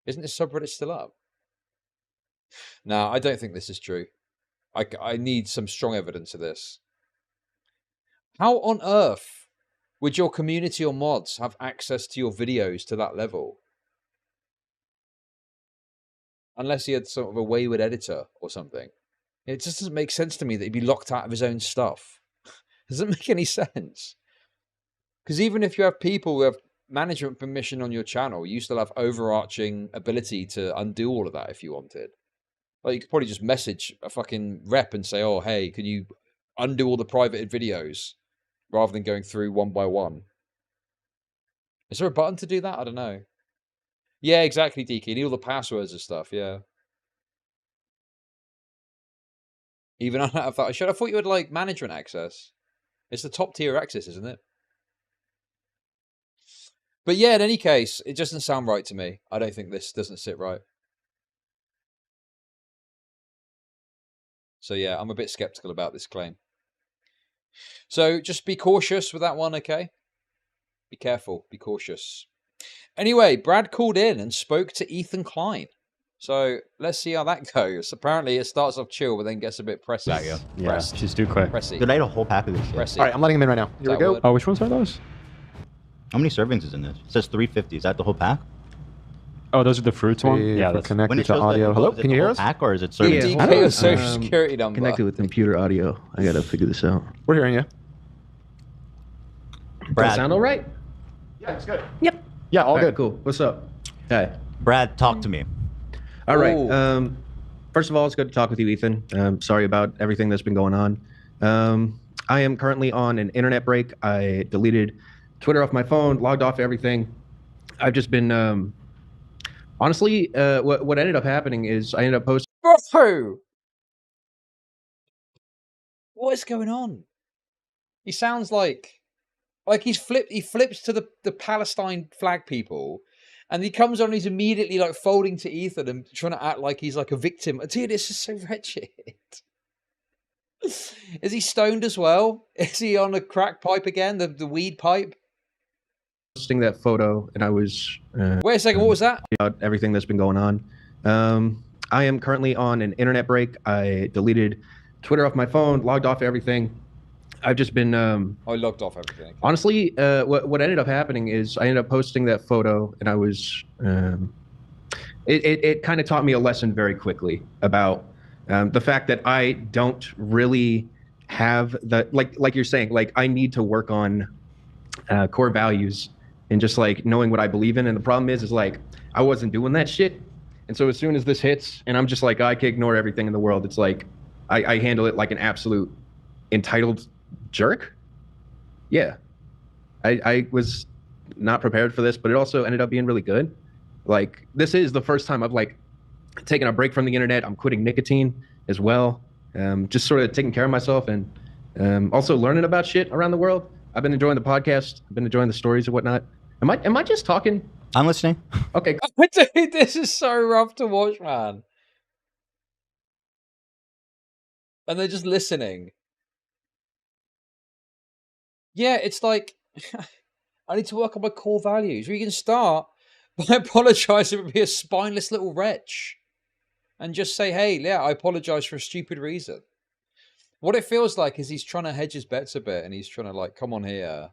Isn't his subreddit still up? No, I don't think this is true. I need some strong evidence of this. How on earth would your community or mods have access to your videos to that level? Unless he had sort of a wayward editor or something. It just doesn't make sense to me that he'd be locked out of his own stuff. Doesn't make any sense. Because even if you have people who have management permission on your channel, you still have overarching ability to undo all of that if you wanted. Like, you could probably just message a fucking rep and say, oh, hey, can you undo all the privated videos rather than going through one by one? Is there a button to do that? I don't know. Yeah, exactly, DK. You need all the passwords and stuff, yeah. Even I thought I thought you had, like, management access. It's the top tier access, isn't it? But yeah, in any case, it doesn't sound right to me. I don't think this doesn't sit right. So yeah, I'm a bit skeptical about this claim. So just be cautious with that one, okay? Be careful, be cautious. Anyway, Brad called in and spoke to Ethan Klein. So let's see how that goes. Apparently it starts off chill, but then gets a bit pressy. Yeah, she's too quick. Dude, I ate a whole pack of this shit. Pressy. All right, I'm letting him in right now. Here we go. Oh, which ones are those? How many servings is in this? It says 350. Is that the whole pack? Oh, those are the fruits one? Yeah, Yeah, that's connected to audio. Hello, can you hear us? Pack or is it servings? DK your social security number. Connected with computer audio. I gotta figure this out. We're hearing you. Brad. Does that sound all right? Yeah, it's good. Yep. Yeah, all good. Cool. What's up? Hi. Brad, talk to me. All right. First of all, it's good to talk with you, Ethan. Sorry about everything that's been going on. I am currently on an internet break. I deleted Twitter off my phone, logged off everything. I've just been, honestly, what ended up happening is I ended up posting. Bro! What is going on? He sounds like he flips to the Palestine flag people, and he comes on and he's immediately like folding to Ethan and trying to act like he's like a victim. Dude, this is so wretched. Is he stoned as well? Is he on a crack pipe again? The weed pipe? Posting that photo, and I was wait a second, what was that? About everything that's been going on. I am currently on an internet break. I deleted Twitter off my phone, logged off everything. I've just been I logged off everything. Honestly, what ended up happening is I ended up posting that photo, and I was it kind of taught me a lesson very quickly about the fact that I don't really have the, like you're saying, like I need to work on core values and just like knowing what I believe in. And the problem is like, I wasn't doing that shit. And so as soon as this hits and I'm just like, I can ignore everything in the world. It's like, I handle it like an absolute entitled jerk. Yeah. I was not prepared for this, but it also ended up being really good. Like, this is the first time I've like taken a break from the internet. I'm quitting nicotine as well. Just sort of taking care of myself and also learning about shit around the world. I've been enjoying the podcast. I've been enjoying the stories and whatnot. Am I just talking? I'm listening. Okay. Dude, this is so rough to watch, man. And they're just listening. Yeah, it's like, I need to work on my core values. We can start by apologizing for being a spineless little wretch. And just say, hey, yeah, I apologize for a stupid reason. What it feels like is he's trying to hedge his bets a bit, and he's trying to like come on here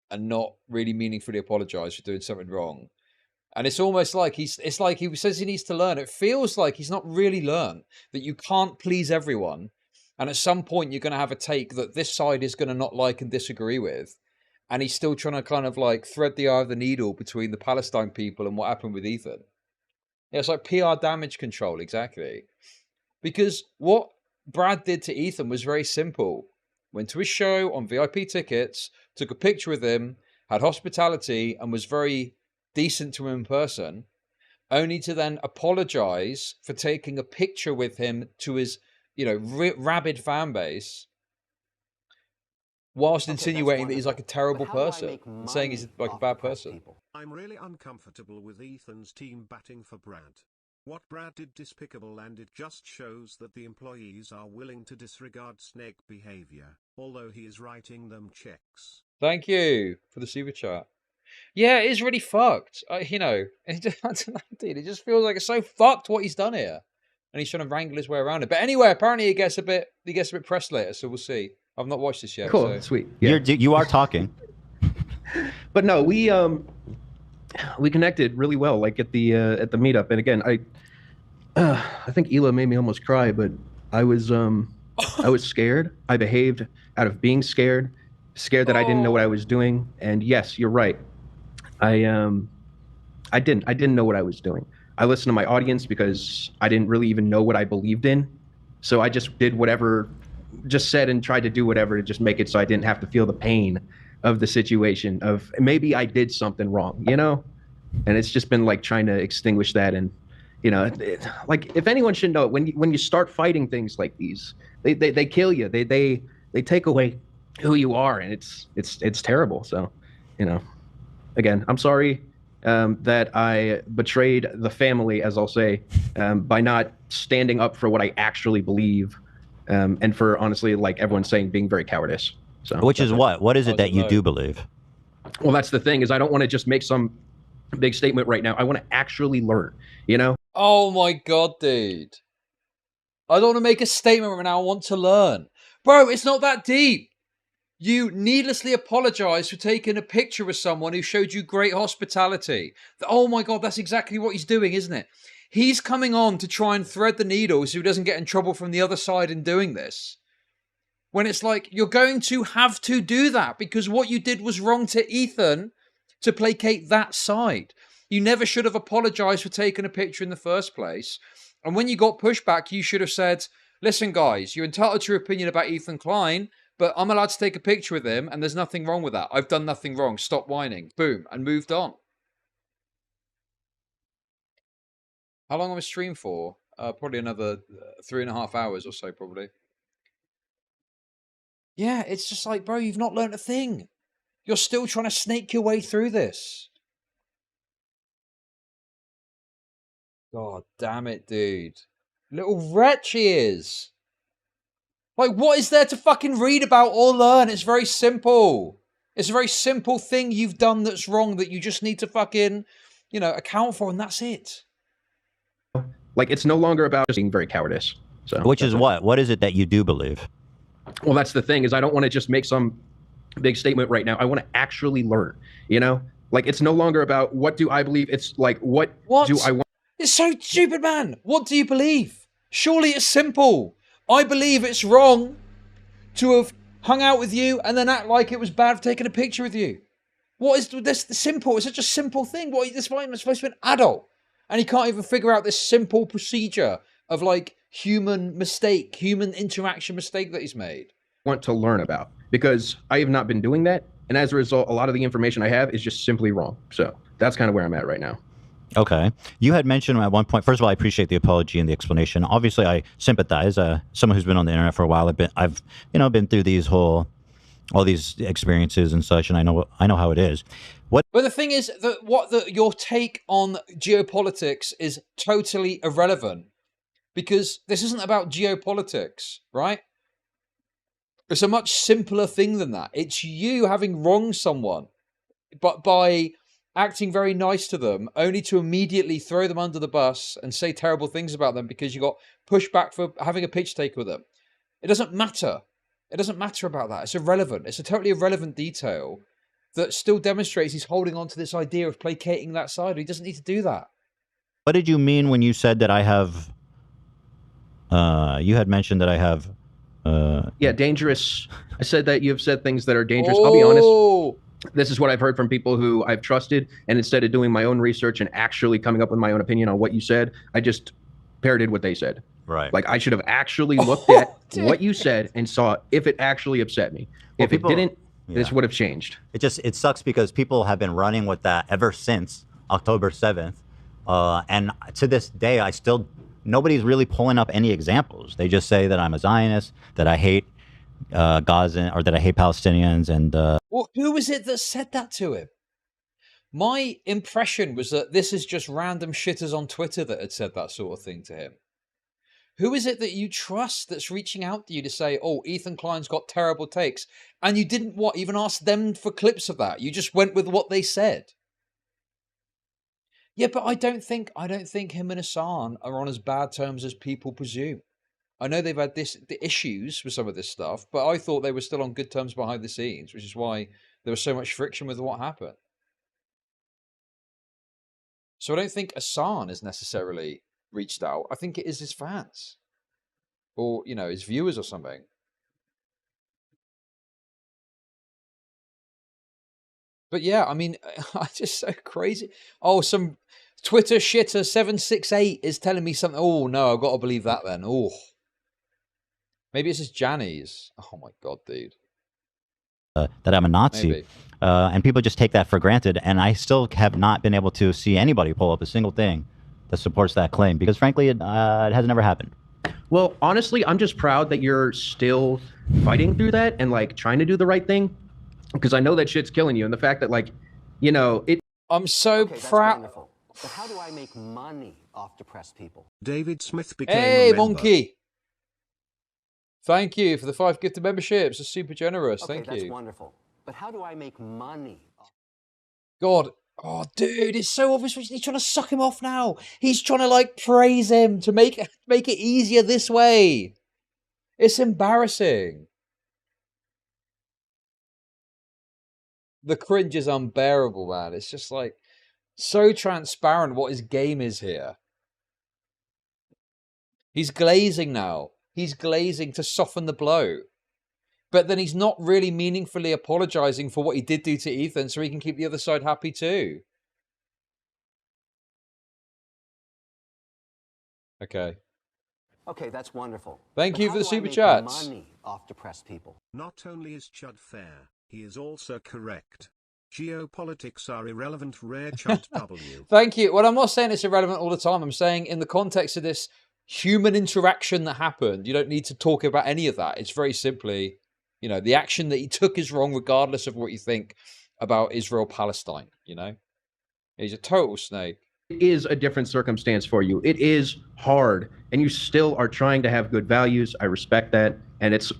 and not really meaningfully apologize for doing something wrong. And it's almost like it's like he says he needs to learn. It feels like he's not really learned that you can't please everyone. And at some point you're going to have a take that this side is going to not like and disagree with. And he's still trying to kind of like thread the eye of the needle between the Palestine people and what happened with Ethan. Yeah, it's like PR damage control, exactly. Because what Brad did to Ethan was very simple. Went to his show on VIP tickets, took a picture with him, had hospitality, and was very decent to him in person, only to then apologize for taking a picture with him to his, rabid fan base, whilst insinuating that he's like a terrible person and saying he's like a bad person. I'm really uncomfortable with Ethan's team batting for Brad. What Brad did despicable, and it just shows that the employees are willing to disregard snake behavior, although he is writing them checks. Thank you for the super chat. Yeah, it is really fucked. I don't know, dude, it just feels like it's so fucked what he's done here. And he's trying to wrangle his way around it. But anyway, apparently he gets a bit pressed later, so we'll see. I've not watched this yet. Cool, so. sweet. Yeah. You are talking. But no, we connected really well, like at the meetup. And again, I think Hila made me almost cry, but I was scared. I behaved out of being scared that I didn't know what I was doing. And yes, you're right. I didn't know what I was doing. I listened to my audience because I didn't really even know what I believed in. So I just did whatever, just said and tried to do whatever to just make it so I didn't have to feel the pain of the situation of maybe I did something wrong, And it's just been like trying to extinguish that. And, like if anyone should know, when you start fighting things like these, they kill you. They take away who you are, and it's terrible. So, again, I'm sorry that I betrayed the family, as I'll say, by not standing up for what I actually believe, and for honestly, like everyone's saying, being very cowardice. So, which is what? What is it that you do believe? Well, that's the thing, is I don't want to just make some big statement right now. I want to actually learn, Oh my God, dude. I don't want to make a statement right now. I want to learn. Bro, it's not that deep. You needlessly apologize for taking a picture with someone who showed you great hospitality. Oh my God, that's exactly what he's doing, isn't it? He's coming on to try and thread the needle so he doesn't get in trouble from the other side in doing this. When it's like, you're going to have to do that because what you did was wrong to Ethan to placate that side. You never should have apologized for taking a picture in the first place. And when you got pushback, you should have said, listen, guys, you're entitled to your opinion about Ethan Klein, but I'm allowed to take a picture with him, and there's nothing wrong with that. I've done nothing wrong. Stop whining. Boom. And moved on. How long am I stream for? Probably another 3.5 hours or so, probably. Yeah, it's just like, bro, you've not learned a thing. You're still trying to snake your way through this. God damn it, dude. Little wretch he is. Like, what is there to fucking read about or learn? It's very simple. It's a very simple thing you've done that's wrong that you just need to fucking, account for, and that's it. Like, it's no longer about just being very cowardice. So, which is what? What is it that you do believe? Well, that's the thing, is I don't want to just make some big statement right now. I want to actually learn, Like, it's no longer about what do I believe. It's like, what do I want? It's so stupid, man. What do you believe? Surely it's simple. I believe it's wrong to have hung out with you and then act like it was bad for taking a picture with you. What is this simple? It's such a simple thing. What, this man is supposed to be an adult. And he can't even figure out this simple procedure of like human mistake, human interaction mistake that he's made. Want to learn about, because I have not been doing that. And as a result, a lot of the information I have is just simply wrong. So that's kind of where I'm at right now. Okay. You had mentioned at one point, first of all, I appreciate the apology and the explanation. Obviously, I sympathize. Someone who's been on the internet for a while, I've been through all these experiences and such, and I know how it is. But the thing is that your take on geopolitics is totally irrelevant, because this isn't about geopolitics, right? It's a much simpler thing than that. It's you having wronged someone, but by acting very nice to them, only to immediately throw them under the bus and say terrible things about them because you got pushed back for having a pitch take with them. It doesn't matter. It doesn't matter about that. It's irrelevant. It's a totally irrelevant detail that still demonstrates he's holding on to this idea of placating that side. He doesn't need to do that. What did you mean when you said that I have... you had mentioned that I have... Yeah, dangerous. I said that you've said things that are dangerous. I'll be honest. This is what I've heard from people who I've trusted, and instead of doing my own research and actually coming up with my own opinion on what you said, I just parroted what they said. Right. Like, I should have actually looked at what you said and saw if it actually upset me. Well, if it didn't, this would have changed. It sucks because people have been running with that ever since October 7th. And to this day, nobody's really pulling up any examples. They just say that I'm a Zionist, that I hate Gaza, or that I hate Palestinians. And well, who was it that said that to him? My impression was that this is just random shitters on Twitter that had said that sort of thing to him. Who is it that you trust that's reaching out to you to say, oh, Ethan Klein's got terrible takes? And you didn't even ask them for clips of that. You just went with what they said. Yeah, but I don't think him and Hassan are on as bad terms as people presume. I know they've had the issues with some of this stuff, but I thought they were still on good terms behind the scenes, which is why there was so much friction with what happened. So I don't think Hassan has necessarily reached out. I think it is his fans, or his viewers or something. But yeah, I mean, I just so crazy. Oh, some Twitter shitter 768 is telling me something. Oh no, I've got to believe that then. Oh, maybe it's just Janny's. Oh my god, dude. That I'm a Nazi. And people just take that for granted. And I still have not been able to see anybody pull up a single thing that supports that claim, because frankly, it has never happened. Well, honestly, I'm just proud that you're still fighting through that and like trying to do the right thing, because I know that shit's killing you. And the fact that I'm so proud. But how do I make money off depressed people? David Smith became Hey, a member. Monkey. Thank you for the 5 gifted memberships. It's super generous. Okay, Thank you. that's wonderful. But how do I make money? God. Oh, dude, it's so obvious. He's trying to suck him off now. He's trying to like praise him to make it easier this way. It's embarrassing. The cringe is unbearable, man. It's just like so transparent what his game is here. He's glazing now. He's glazing to soften the blow. But then he's not really meaningfully apologizing for what he did do to Ethan, so he can keep the other side happy too. Okay. Okay, that's wonderful. Thank But you how for the do I super make chats. Money off depressed people. Not only is Chud fair, he is also correct. Geopolitics are irrelevant, rare Chud W. Thank you. Well, I'm not saying it's irrelevant all the time. I'm saying in the context of this human interaction that happened, you don't need to talk about any of that. It's very simply, the action that he took is wrong regardless of what you think about Israel-Palestine, He's a total snake. it is a different circumstance for you. It is hard, and you still are trying to have good values. I respect that. And it's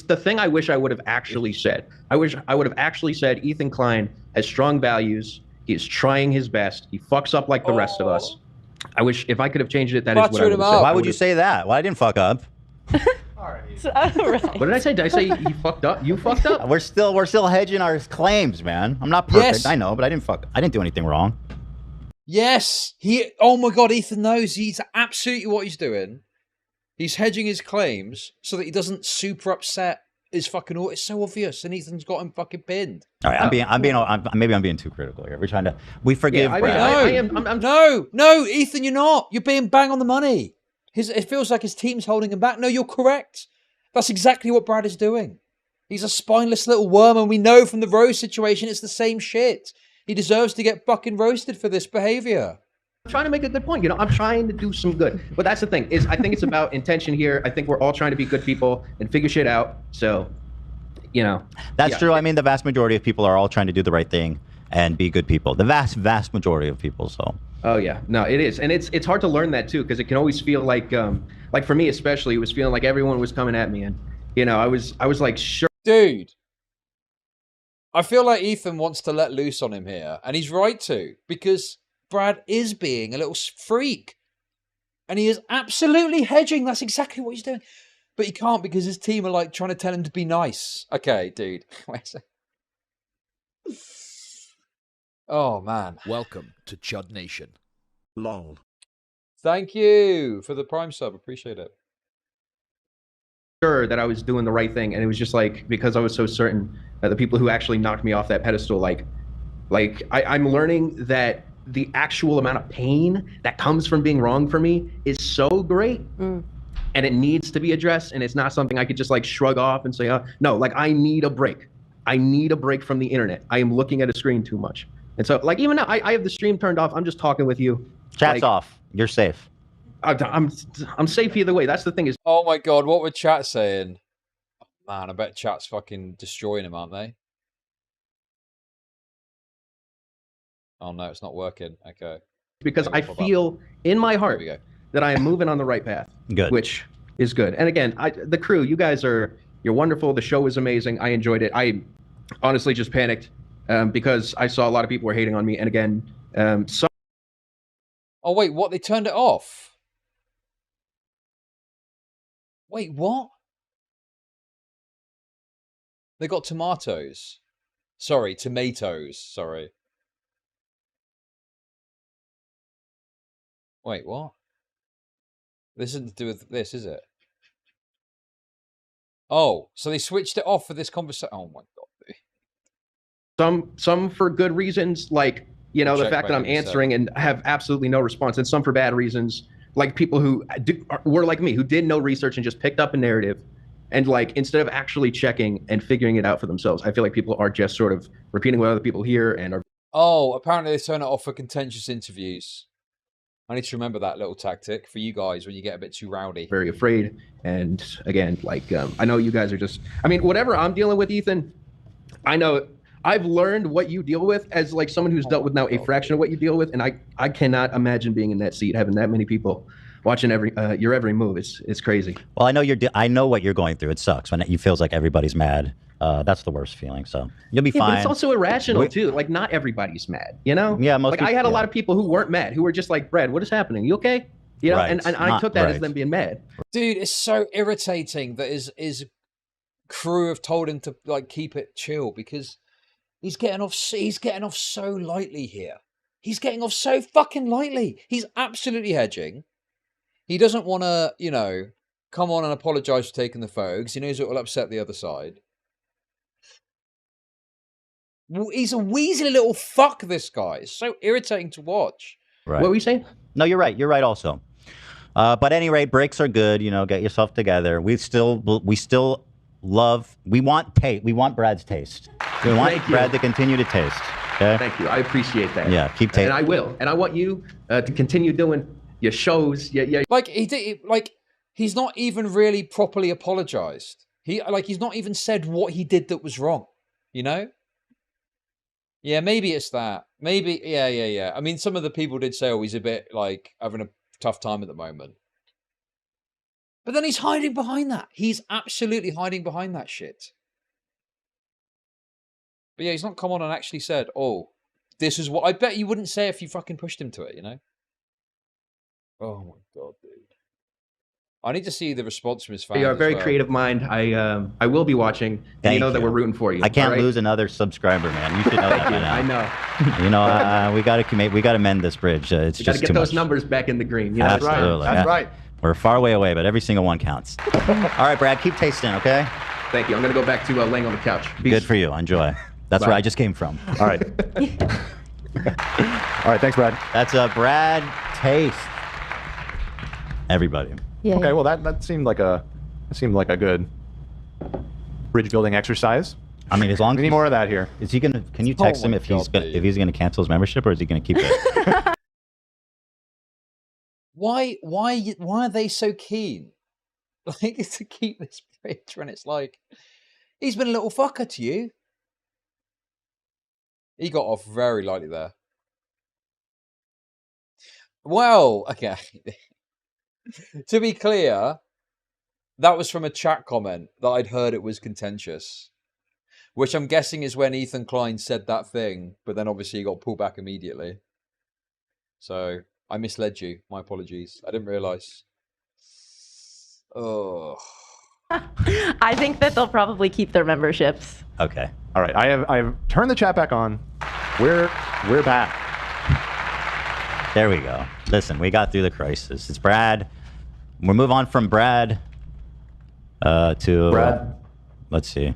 the thing I wish I would have actually said. I wish I would have actually said Ethan Klein has strong values. He's trying his best. He fucks up like the rest of us. I wish if I could have changed it, that is what I would have said. Why would you say that? Well, I didn't fuck up. What did I say? Did I say he fucked up? You fucked up? We're still hedging our claims, man. I'm not perfect. Yes. I know, but I didn't do anything wrong. Yes, oh my God, Ethan knows he's absolutely what he's doing. He's hedging his claims so that he doesn't super upset his fucking. It's so obvious, and Ethan's got him fucking pinned. All right, maybe I'm being too critical here. We forgive Brad. No, Ethan, you're not. You're being bang on the money. It feels like his team's holding him back. No, you're correct. That's exactly what Brad is doing. He's a spineless little worm, and we know from the Rose situation it's the same shit. He deserves to get fucking roasted for this behavior. I'm trying to make a good point. I'm trying to do some good. But that's the thing, is I think it's about intention here. I think we're all trying to be good people and figure shit out. So, That's true. I mean, the vast majority of people are all trying to do the right thing and be good people. The vast majority of people, so. Oh, yeah. No, it is. And it's hard to learn that, too, because it can always feel like for me especially, it was feeling like everyone was coming at me. And, I was like, sure. Dude. I feel like Ethan wants to let loose on him here, and he's right to, because Brad is being a little freak, and he is absolutely hedging. That's exactly what he's doing, but he can't because his team are like trying to tell him to be nice. Okay, dude. Oh man. Welcome to Chud Nation. Lol. Thank you for the Prime sub. Appreciate it. Sure that I was doing the right thing, and it was just like, because I was so certain that the people who actually knocked me off that pedestal, I'm learning that the actual amount of pain that comes from being wrong for me is so great, and it needs to be addressed, and it's not something I could just shrug off and say, no, I need a break. I need a break from the internet. I am looking at a screen too much. And so even now, I have the stream turned off. I'm just talking with you. Chat's off. You're safe. I'm safe either way. That's the thing is. Oh my God, what were chat saying? Oh, man, I bet chat's fucking destroying him, aren't they? Oh no, it's not working. Okay. Because I feel in my heart that I am moving on the right path. Good. Which is good. And again, the crew, you're wonderful. The show was amazing. I enjoyed it. I honestly just panicked because I saw a lot of people were hating on me. And again, Oh wait, what? They turned it off? Wait, what? They got tomatoes. Sorry, tomatoes. Sorry. Wait, what? This isn't to do with this, is it? Oh, so they switched it off for this conversation. Oh my God. Some for good reasons, the fact that I'm answering and have absolutely no response, and some for bad reasons, like people who were like me, who did no research and just picked up a narrative, and instead of actually checking and figuring it out for themselves. I feel like people are just sort of repeating what other people hear and are. Oh, apparently they turn it off for contentious interviews. I need to remember that little tactic for you guys when you get a bit too rowdy. Very afraid. And again, I know you guys are just, whatever I'm dealing with, Ethan, I know I've learned what you deal with as someone who's dealt with now a fraction of what you deal with. And I cannot imagine being in that seat, having that many people watching your every move. It's crazy. Well, I know what you're going through. It sucks when it feels like everybody's mad. That's the worst feeling. So you'll be fine. But it's also irrational too. Not everybody's mad, Yeah, most I had a lot of people who weren't mad, who were just like, Brad, what is happening? You okay? Right. And I took that as them being mad. Dude, it's so irritating that his crew have told him to keep it chill, because he's getting off so lightly here. He's getting off so fucking lightly. He's absolutely hedging. He doesn't want to, come on and apologize for taking the photo, because he knows it will upset the other side. He's a wheezy little fuck, this guy. It's so irritating to watch. Right. What were you saying? No, you're right. You're right also. But at any rate, breaks are good. Get yourself together. We still love, we want Brad's taste. We want Brad to continue to taste. Okay? Thank you. I appreciate that. Yeah, keep tasting. And I will. And I want you to continue doing your shows. Yeah. He's not even really properly apologized. He's not even said what he did that was wrong. Yeah, maybe it's that. Maybe, yeah. I mean, some of the people did say, he's a bit, having a tough time at the moment. But then he's hiding behind that. He's absolutely hiding behind that shit. But yeah, he's not come on and actually said, this is what... I bet you wouldn't say if you fucking pushed him to it, Oh my God, dude. I need to see the response from his fans. You're a as very well. creative mind. I will be watching, and Thank you know that you. we're rooting for you. I can't all right? lose another subscriber, man. You should know that by now. I know. You know, we got to mend this bridge. It's You got to just get too those much. numbers back in the green. You know? Absolutely. That's right. We're far way away, but every single one counts. All right, Brad, keep tasting, okay? Thank you. I'm gonna go back to laying on the couch. Peace. Good for you. Enjoy. That's Bye. where I just came from. All right. All right. Thanks, Brad. That's Brad Taste. Everybody. Yeah. Okay. Well, that seemed like a good bridge building exercise. I mean, as long as we need more of that here. Is he gonna? Can you text him if he's gonna cancel his membership, or is he gonna keep it? Why are they so keen? Like, to keep this bridge when it's like, he's been a little fucker to you. He got off very lightly there. Well, okay. To be clear, that was from a chat comment that I'd heard it was contentious. Which I'm guessing is when Ethan Klein said that thing, but then obviously he got pulled back immediately. So, I misled you. My apologies. I didn't realise. Oh. I think that they'll probably keep their memberships. Okay. All right. I've turned the chat back on. We're back. There we go. Listen, we got through the crisis. It's Brad. We'll move on from Brad to Brad. Let's see.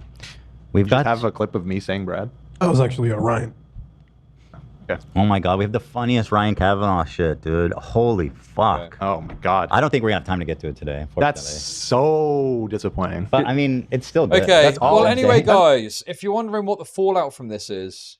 We've got have a clip of me saying Brad. That was actually Ryan. Okay. Oh my God, we have the funniest Ryan Kavanaugh shit, dude. Holy fuck. Oh my God. I don't think we're gonna have time to get to it today, unfortunately. That's so disappointing. But I mean, it's still good. Okay, That's all well, I'm anyway, saying. guys, if you're wondering what the fallout from this is...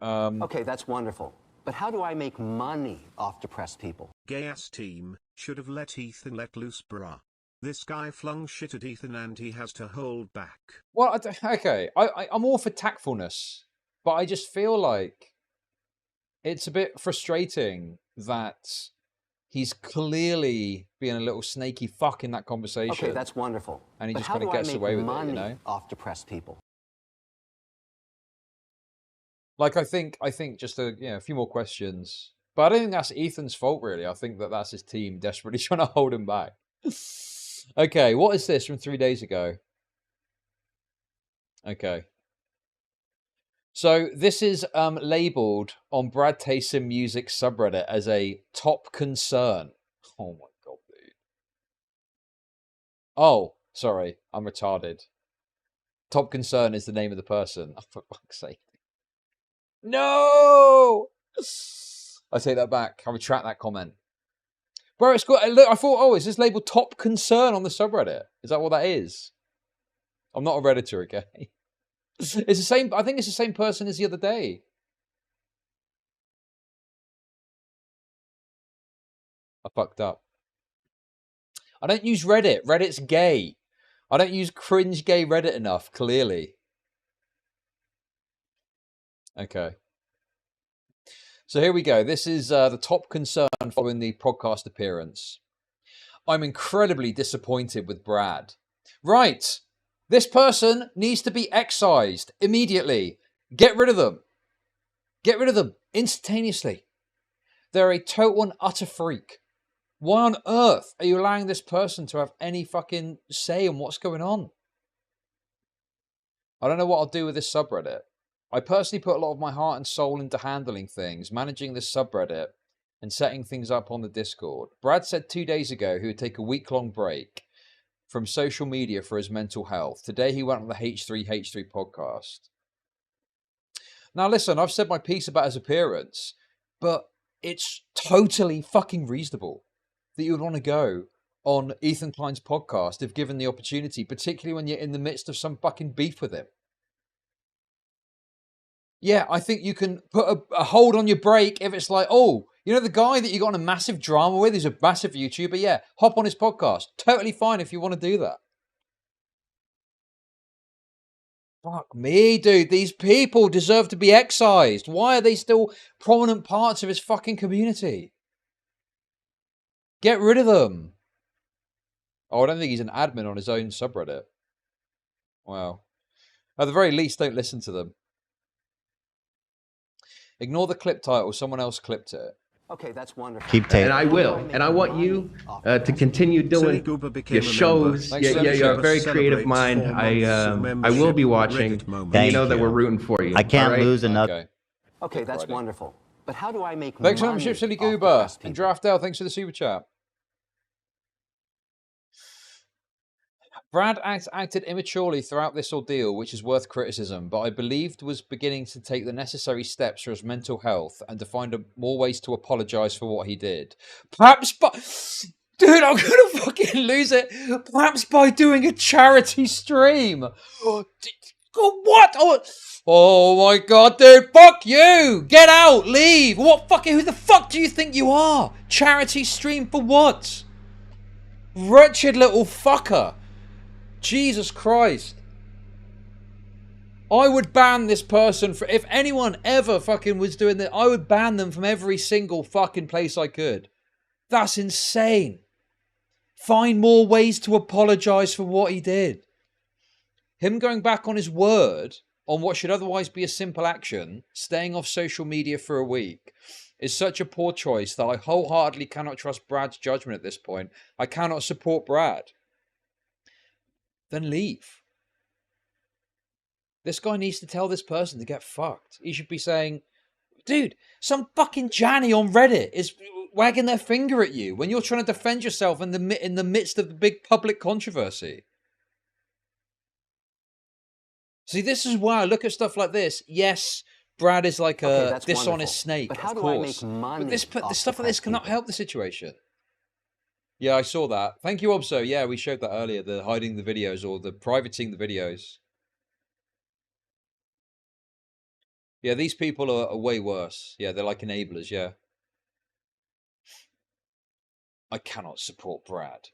Okay, that's wonderful. But how do I make money off depressed people? Gay-ass team should have let Ethan let loose, bruh. This guy flung shit at Ethan and he has to hold back. Well, okay, I'm all for tactfulness, but I just feel like it's a bit frustrating that he's clearly being a little snaky fuck in that conversation. Okay, that's wonderful. And he But just how kind of do I gets make away with it, money you know? off depressed people? Like, I think just a few more questions. But I don't think that's Ethan's fault, really. I think that that's his team desperately trying to hold him back. Okay, what is this from 3 days ago? Okay. So this is labeled on BradTasteInMusic subreddit as a top concern. Oh my God, dude. Oh, sorry, I'm retarded. Top concern is the name of the person. Oh, for fuck's sake. No! I take that back. I retract that comment. Bro, it's got. Look, I thought, oh, is this labeled top concern on the subreddit? Is that what that is? I'm not a Redditor, okay? It's the same. I think it's the same person as the other day. I fucked up. I don't use Reddit. Reddit's gay. I don't use cringe gay Reddit enough, clearly. Okay. So here we go. This is the top concern following the podcast appearance. I'm incredibly disappointed with Brad. Right. This person needs to be excised immediately. Get rid of them. Get rid of them instantaneously. They're a total and utter freak. Why on earth are you allowing this person to have any fucking say on what's going on? I don't know what I'll do with this subreddit. I personally put a lot of my heart and soul into handling things, managing this subreddit, and setting things up on the Discord. Brad said 2 days ago he would take a week-long break from social media for his mental health. Today he went on the H3Podcast. Now listen, I've said my piece about his appearance, but it's totally fucking reasonable that you would want to go on Ethan Klein's podcast if given the opportunity, particularly when you're in the midst of some fucking beef with him. Yeah, I think you can put a hold on your break if it's like, oh, you know the guy that you got in a massive drama with, he's a massive YouTuber, yeah, hop on his podcast. Totally fine if you want to do that. Fuck me, dude. These people deserve to be excised. Why are they still prominent parts of his fucking community? Get rid of them. Oh, I don't think he's an admin on his own subreddit. Wow. At the very least, don't listen to them. Ignore the clip title. Someone else clipped it. Okay, that's wonderful. Keep tape. And I will. And I want you to continue doing your shows. You're a very creative mind. I will be watching. And you know that we're rooting for you. I can't all right? lose another. Okay, that's wonderful. But how do I make Thanks for money membership, Silly off the Goober. press And people? Draftel, thanks for the super chat. Brad acted immaturely throughout this ordeal, which is worth criticism, but I believed was beginning to take the necessary steps for his mental health and to find more ways to apologise for what he did. Perhaps by... Dude, I'm gonna fucking lose it. Perhaps by doing a charity stream. What? Oh my god, dude, fuck you! Get out, leave! Who the fuck do you think you are? Charity stream for what? Wretched little fucker. Jesus Christ. I would ban this person for, if anyone ever fucking was doing that, I would ban them from every single fucking place I could. That's insane. Find more ways to apologise for what he did. Him going back on his word on what should otherwise be a simple action, staying off social media for a week, is such a poor choice that I wholeheartedly cannot trust Brad's judgment at this point. I cannot support Brad. Then leave. This guy needs to tell this person to get fucked. He should be saying, dude, some fucking Janny on Reddit is wagging their finger at you when you're trying to defend yourself in the midst of the big public controversy. See, this is why I look at stuff like this. Yes, Brad is like a dishonest snake, but how of do course. I make money But off this stuff the like this press cannot people? help the situation. Yeah, I saw that. Thank you, Obso. Yeah, we showed that earlier, the hiding the videos or the privating the videos. Yeah, these people are way worse. Yeah, they're like enablers, yeah. I cannot support Brad.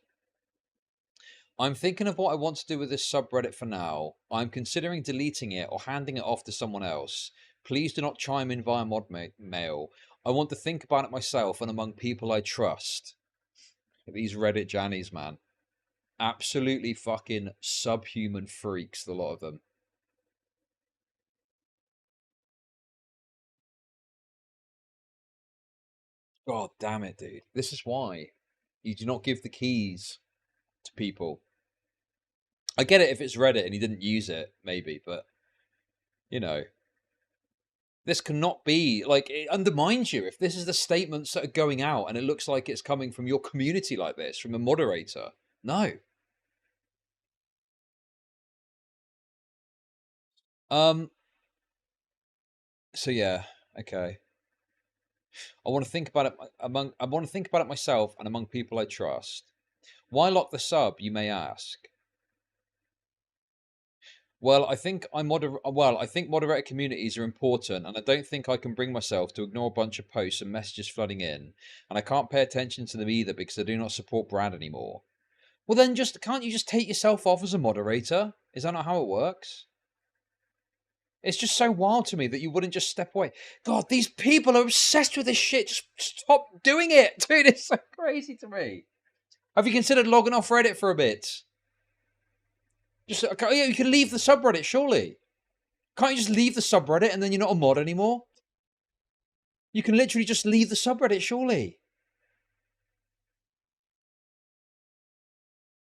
I'm thinking of what I want to do with this subreddit for now. I'm considering deleting it or handing it off to someone else. Please do not chime in via mod mail. I want to think about it myself and among people I trust. These Reddit Jannies, man. Absolutely fucking subhuman freaks, the lot of them. God damn it, dude. This is why you do not give the keys to people. I get it if it's Reddit and he didn't use it, maybe, but, you know, this cannot be, like, it undermines you. If this is the statements that are going out and it looks like it's coming from your community like this, from a moderator, no. So yeah, okay. I want to think about it myself and among people I trust. Why lock the sub, you may ask? Well, I think moderator communities are important, and I don't think I can bring myself to ignore a bunch of posts and messages flooding in, and I can't pay attention to them either because I do not support Brad anymore. Well, then can't you just take yourself off as a moderator? Is that not how it works? It's just so wild to me that you wouldn't just step away. God, these people are obsessed with this shit. Just stop doing it, dude. It's so crazy to me. Have you considered logging off Reddit for a bit? Just, yeah, you can leave the subreddit, surely. Can't you just leave the subreddit and then you're not a mod anymore? You can literally just leave the subreddit, surely.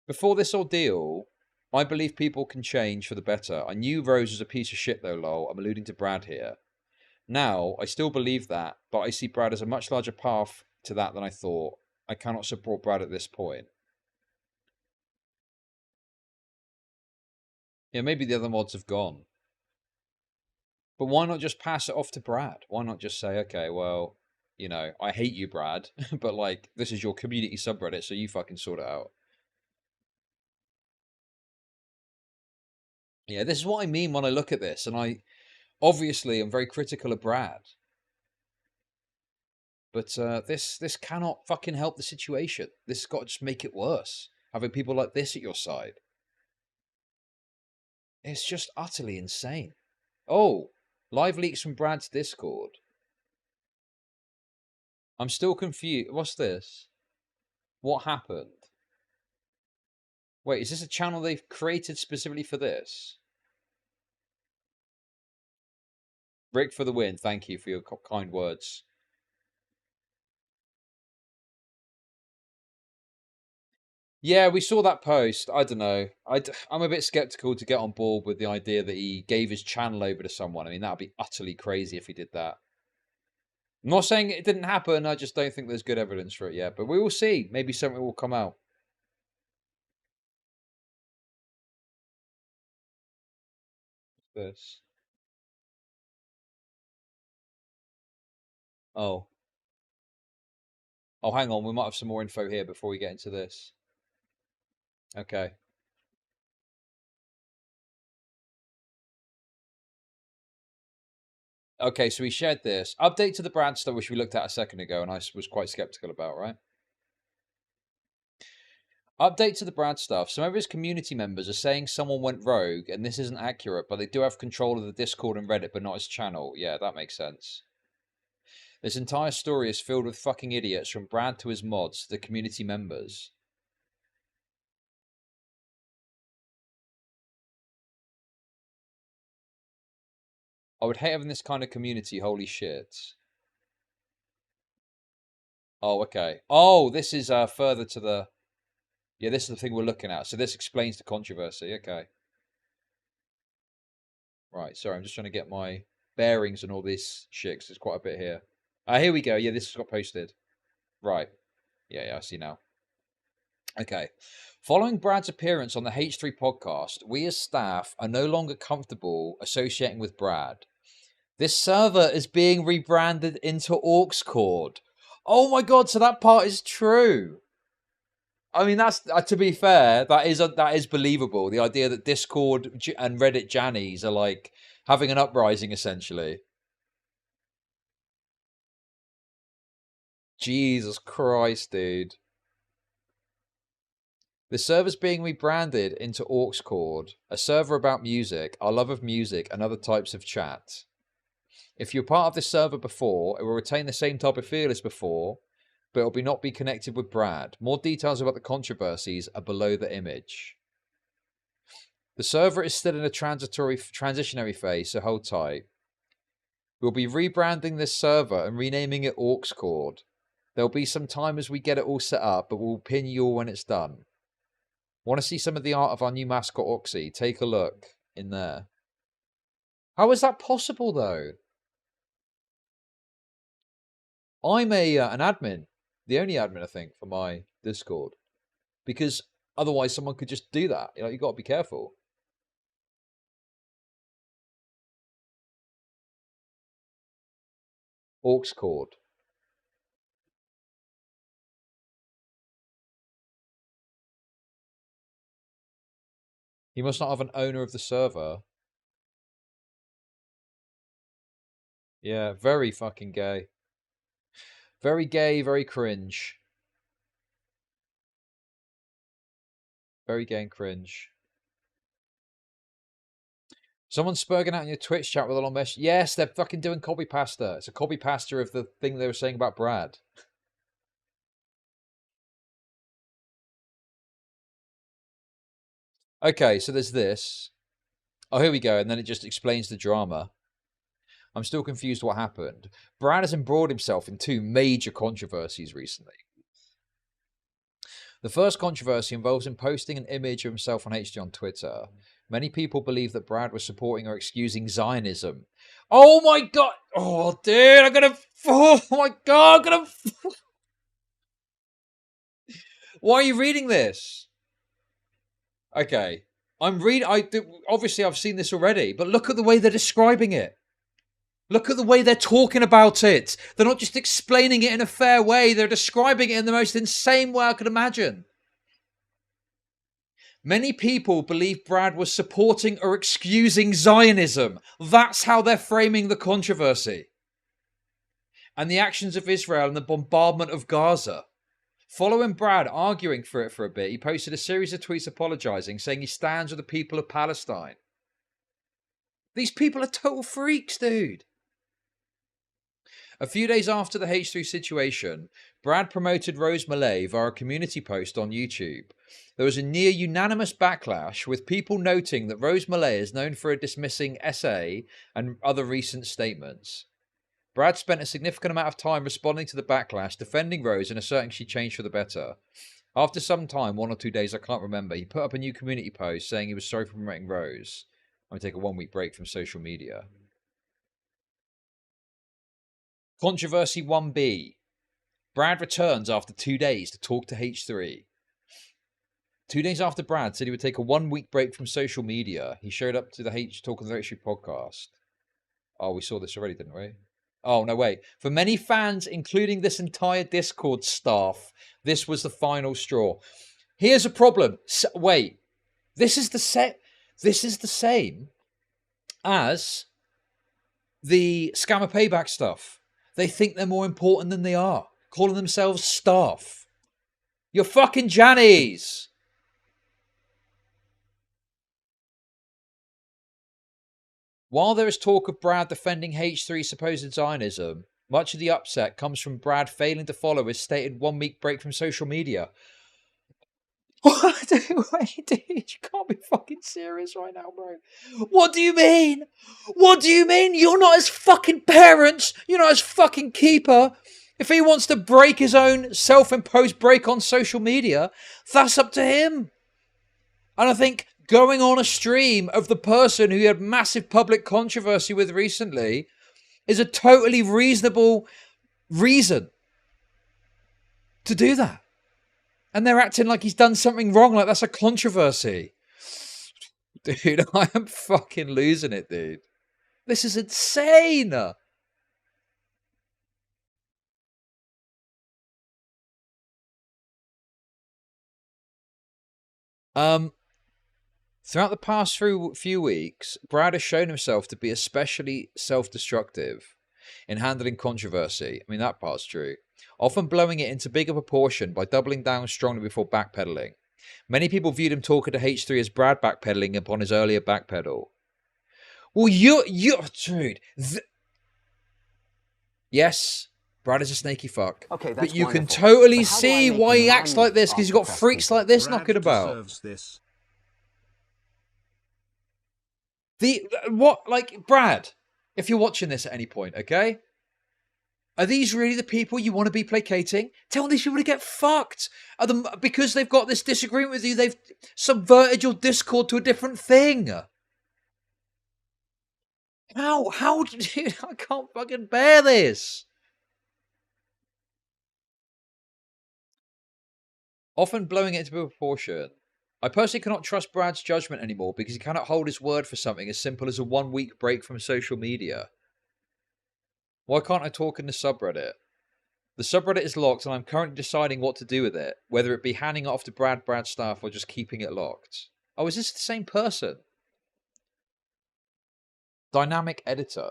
Before this ordeal, I believe people can change for the better. I knew Rose was a piece of shit though, lol. I'm alluding to Brad here. Now, I still believe that, but I see Brad as a much larger path to that than I thought. I cannot support Brad at this point. Yeah, maybe the other mods have gone. But why not just pass it off to Brad? Why not just say, okay, well, you know, I hate you, Brad, but like, this is your community subreddit, so you fucking sort it out. Yeah, this is what I mean when I look at this, and I obviously am very critical of Brad. But this cannot fucking help the situation. This has got to just make it worse. Having people like this at your side. It's just utterly insane. Oh, live leaks from Brad's Discord. I'm still confused. What's this? What happened? Wait, is this a channel they've created specifically for this? Rick for the win. Thank you for your kind words. Yeah, we saw that post. I don't know. I'm a bit skeptical to get on board with the idea that he gave his channel over to someone. I mean, that would be utterly crazy if he did that. I'm not saying it didn't happen. I just don't think there's good evidence for it yet. But we will see. Maybe something will come out. What's this? Oh. Oh, hang on. We might have some more info here before we get into this. Okay. Okay, so we shared this. Update to the Brad stuff, which we looked at a second ago, and I was quite skeptical about, right? Update to the Brad stuff. Some of his community members are saying someone went rogue, and this isn't accurate, but they do have control of the Discord and Reddit, but not his channel. Yeah, that makes sense. This entire story is filled with fucking idiots, from Brad to his mods, to the community members. I would hate having this kind of community, holy shit. Oh, okay. Oh, this is further to the... Yeah, this is the thing we're looking at. So this explains the controversy. Okay. Right, sorry, I'm just trying to get my bearings and all this shit, 'cause there's quite a bit here. Here we go. Yeah, this got posted. Right. Yeah, I see now. Okay. Following Brad's appearance on the H3Podcast, we as staff are no longer comfortable associating with Brad. This server is being rebranded into AuxCord. Oh my god, so that part is true. I mean, that's to be fair, that is believable. The idea that Discord and Reddit Jannies are like having an uprising, essentially. Jesus Christ, dude. The server's being rebranded into AuxCord, a server about music, our love of music, and other types of chat. If you're part of this server before, it will retain the same type of feel as before, but it will not be connected with Brad. More details about the controversies are below the image. The server is still in a transitionary phase, so hold tight. We'll be rebranding this server and renaming it AuxCord. There'll be some time as we get it all set up, but we'll pin you all when it's done. Want to see some of the art of our new mascot Oxy? Take a look in there. How is that possible, though? I'm an admin. The only admin, I think, for my Discord. Because otherwise someone could just do that. You've got to be careful. AuxCord. He must not have an owner of the server. Yeah, very fucking gay. Very gay, very cringe. Very gay and cringe. Someone's spurging out in your Twitch chat with a long message. Yes, they're fucking doing copy pasta. It's a copy pasta of the thing they were saying about Brad. Okay, so there's this. Oh, here we go. And then it just explains the drama. I'm still confused what happened. Brad has embroiled himself in two major controversies recently. The first controversy involves him posting an image of himself on HG on Twitter. Many people believe that Brad was supporting or excusing Zionism. Oh my god! Oh, dude, I'm gonna... Oh my god, I'm gonna... Why are you reading this? Okay. Obviously, I've seen this already, but look at the way they're describing it. Look at the way they're talking about it. They're not just explaining it in a fair way. They're describing it in the most insane way I could imagine. Many people believe Brad was supporting or excusing Zionism. That's how they're framing the controversy. And the actions of Israel and the bombardment of Gaza. Following Brad arguing for it for a bit, he posted a series of tweets apologizing, saying he stands with the people of Palestine. These people are total freaks, dude. A few days after the H3 situation, Brad promoted Rose Malay via a community post on YouTube. There was a near unanimous backlash, with people noting that Rose Malay is known for dismissing SA and other recent statements. Brad spent a significant amount of time responding to the backlash, defending Rose and asserting she changed for the better. After some time, 1 or 2 days, I can't remember, he put up a new community post saying he was sorry for promoting Rose. I'm going to take a 1 week break from social media. Controversy 1B. Brad returns after 2 days to talk to H3. 2 days after Brad said he would take a 1 week break from social media, he showed up to the Talking the H3 podcast. Oh, we saw this already, didn't we? Oh, no, wait. For many fans, including this entire Discord staff, this was the final straw. Here's a problem. Wait. This is the same as the scammer payback stuff. They think they're more important than they are, calling themselves staff. You're fucking Jannies. While there is talk of Brad defending H3's supposed Zionism, much of the upset comes from Brad failing to follow his stated 1 week break from social media. What? Wait, dude, you can't be fucking serious right now, bro. What do you mean? What do you mean? You're not his fucking parents. You're not his fucking keeper. If he wants to break his own self-imposed break on social media, that's up to him. And I think going on a stream of the person who you had massive public controversy with recently is a totally reasonable reason to do that. And they're acting like he's done something wrong, like that's a controversy. Dude, I am fucking losing it, dude. This is insane. Throughout the past few weeks, Brad has shown himself to be especially self-destructive in handling controversy. I mean, that part's true. Often blowing it into bigger proportion by doubling down strongly before backpedaling. Many people viewed him talking to H3 as Brad backpedaling upon his earlier backpedal. Well, dude. Yes, Brad is a snaky fuck. Okay, but you can totally see why he acts like this, because he's got freaks like this knocking about. This. Brad, if you're watching this at any point, okay? Are these really the people you want to be placating? Tell these people to get fucked. Because they've got this disagreement with you, they've subverted your Discord to a different thing. How dude, I can't fucking bear this. Often blowing it into proportion. I personally cannot trust Brad's judgment anymore because he cannot hold his word for something as simple as a 1 week break from social media. Why can't I talk in the subreddit? The subreddit is locked and I'm currently deciding what to do with it, whether it be handing it off to Brad's staff or just keeping it locked. Oh, is this the same person? Dynamic editor.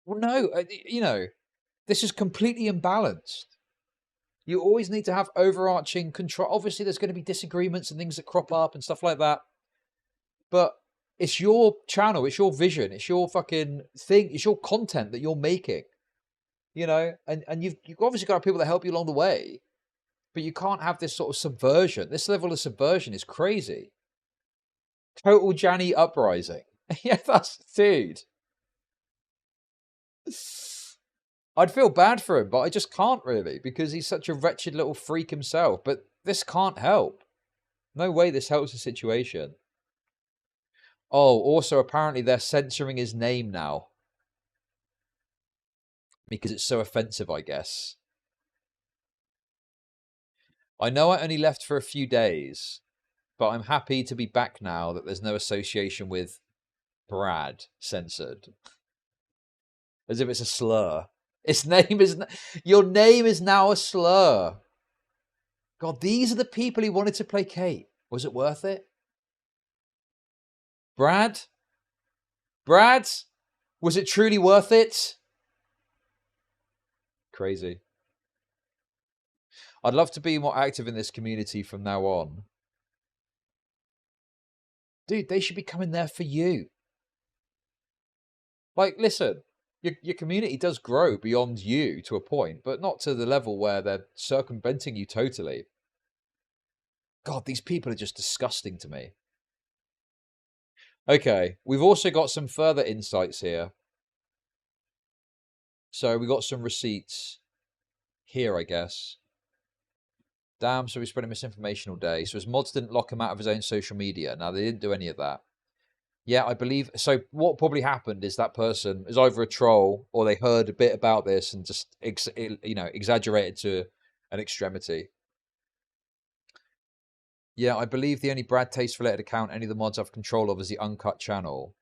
Well, no, this is completely imbalanced. You always need to have overarching control. Obviously, there's going to be disagreements and things that crop up and stuff like that. But it's your channel, it's your vision, it's your fucking thing, it's your content that you're making. And you've obviously got people that help you along the way. But you can't have this sort of subversion. This level of subversion is crazy. Total Janny uprising. Yeah, dude. I'd feel bad for him, but I just can't really because he's such a wretched little freak himself. But this can't help. No way this helps the situation. Oh, also, apparently they're censoring his name now. Because it's so offensive, I guess. I know I only left for a few days, but I'm happy to be back now that there's no association with Brad censored. As if it's a slur. Your name is now a slur. God, these are the people he wanted to placate. Was it worth it? Brad? Was it truly worth it? Crazy. I'd love to be more active in this community from now on. Dude, they should be coming there for you. Like, listen, your community does grow beyond you to a point, but not to the level where they're circumventing you totally. God, these people are just disgusting to me. Okay, we've also got some further insights here. So we got some receipts. here, I guess. Damn, so he's spreading misinformation all day. So his mods didn't lock him out of his own social media. Now, they didn't do any of that. Yeah, I believe... So what probably happened is that person is either a troll or they heard a bit about this and just, exaggerated to an extremity. Yeah, I believe the only BradTaste related account any of the mods have control of is the Uncut channel.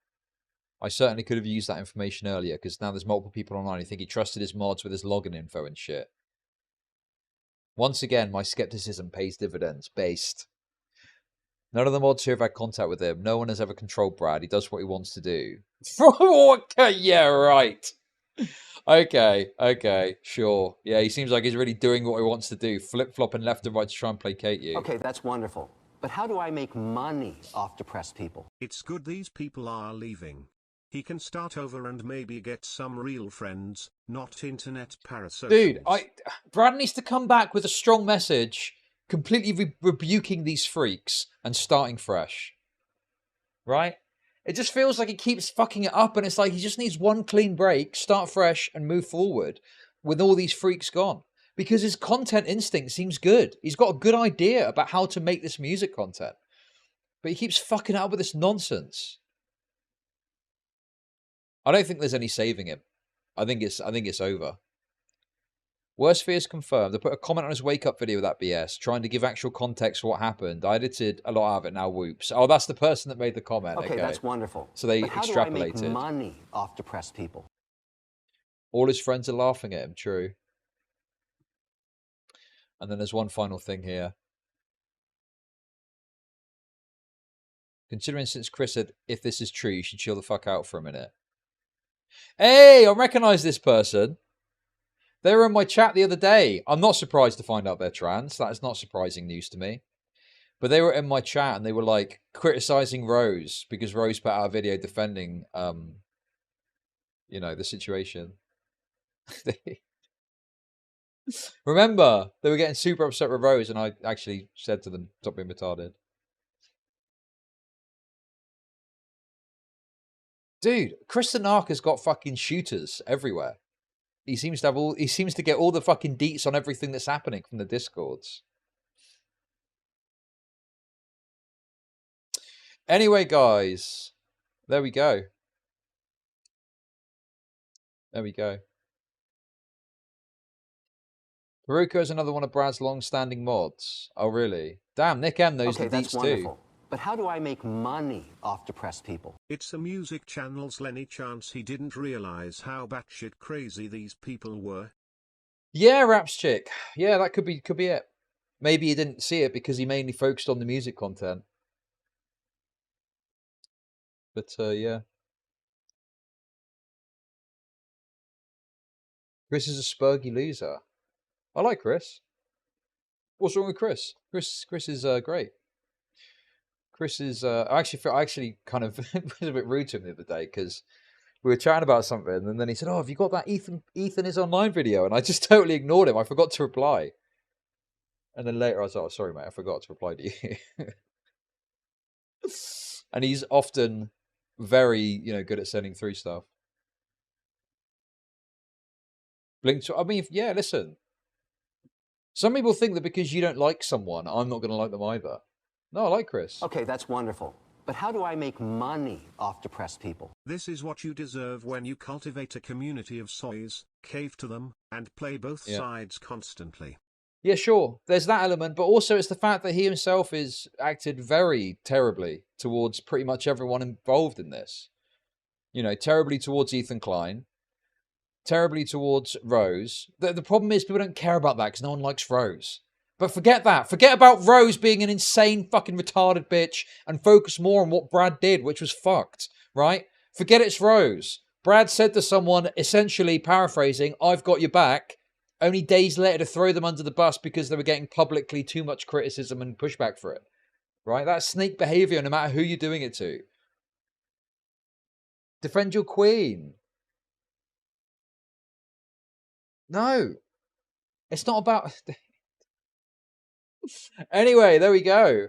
I certainly could have used that information earlier because now there's multiple people online who think he trusted his mods with his login info and shit. Once again, my skepticism pays dividends. Based. None of the mods here have had contact with him. No one has ever controlled Brad. He does what he wants to do. Okay, yeah, right. Okay, sure. Yeah, he seems like he's really doing what he wants to do. Flip-flopping left and right to try and placate you. Okay, that's wonderful. But how do I make money off depressed people? It's good these people are leaving. He can start over and maybe get some real friends, not internet parasocials. Dude, Brad needs to come back with a strong message, completely rebuking these freaks and starting fresh. Right? It just feels like he keeps fucking it up and it's like he just needs one clean break, start fresh and move forward with all these freaks gone. Because his content instinct seems good. He's got a good idea about how to make this music content. But he keeps fucking it up with this nonsense. I don't think there's any saving him. I think it's over. Worst fears confirmed. I put a comment on his wake up video with that BS, trying to give actual context for what happened. I edited a lot out of it now. Whoops. Oh, that's the person that made the comment. Okay, that's wonderful. So they but how extrapolated. do I make money off depressed people? All his friends are laughing at him. True. And then there's one final thing here. Considering since Chris said, if this is true, you should chill the fuck out for a minute. Hey, I recognize this person. They were in my chat the other day. I'm not surprised to find out they're trans. That is not surprising news to me. But they were in my chat and they were like criticizing Rose because Rose put out a video defending, the situation. Remember, they were getting super upset with Rose and I actually said to them, stop being retarded. Dude, Chris the Narc has got fucking shooters everywhere. He seems to get all the fucking deets on everything that's happening from the Discords. Anyway, guys, there we go. There we go. Haruka is another one of Brad's long-standing mods. Oh, really? Damn, Nick M knows the deets too. But how do I make money off depressed people? It's a music channel's Lenny chance he didn't realize how batshit crazy these people were. Yeah, Raps Chick. Yeah, that could be it. Maybe he didn't see it because he mainly focused on the music content. But, yeah. Chris is a spurgy loser. I like Chris. What's wrong with Chris? Chris is great. Chris is. I actually kind of was a bit rude to him the other day because we were chatting about something, and then he said, "Oh, have you got that Ethan is online video?" And I just totally ignored him. I forgot to reply. And then later I was like, "Oh, sorry, mate, I forgot to reply to you." And he's often very, good at sending through stuff. Yeah, listen. Some people think that because you don't like someone, I'm not going to like them either. No, I like Chris. Okay, that's wonderful. But how do I make money off depressed people? This is what you deserve when you cultivate a community of soys, cave to them, and play both sides constantly. Yeah, sure. There's that element, but also it's the fact that he himself is acted very terribly towards pretty much everyone involved in this. Terribly towards Ethan Klein, terribly towards Rose. The problem is people don't care about that because no one likes Rose. But forget that. Forget about Rose being an insane fucking retarded bitch and focus more on what Brad did, which was fucked, right? Forget it's Rose. Brad said to someone, essentially paraphrasing, "I've got your back," only days later to throw them under the bus because they were getting publicly too much criticism and pushback for it, right? That's snake behavior no matter who you're doing it to. Defend your queen. No. It's not about... Anyway, there we go.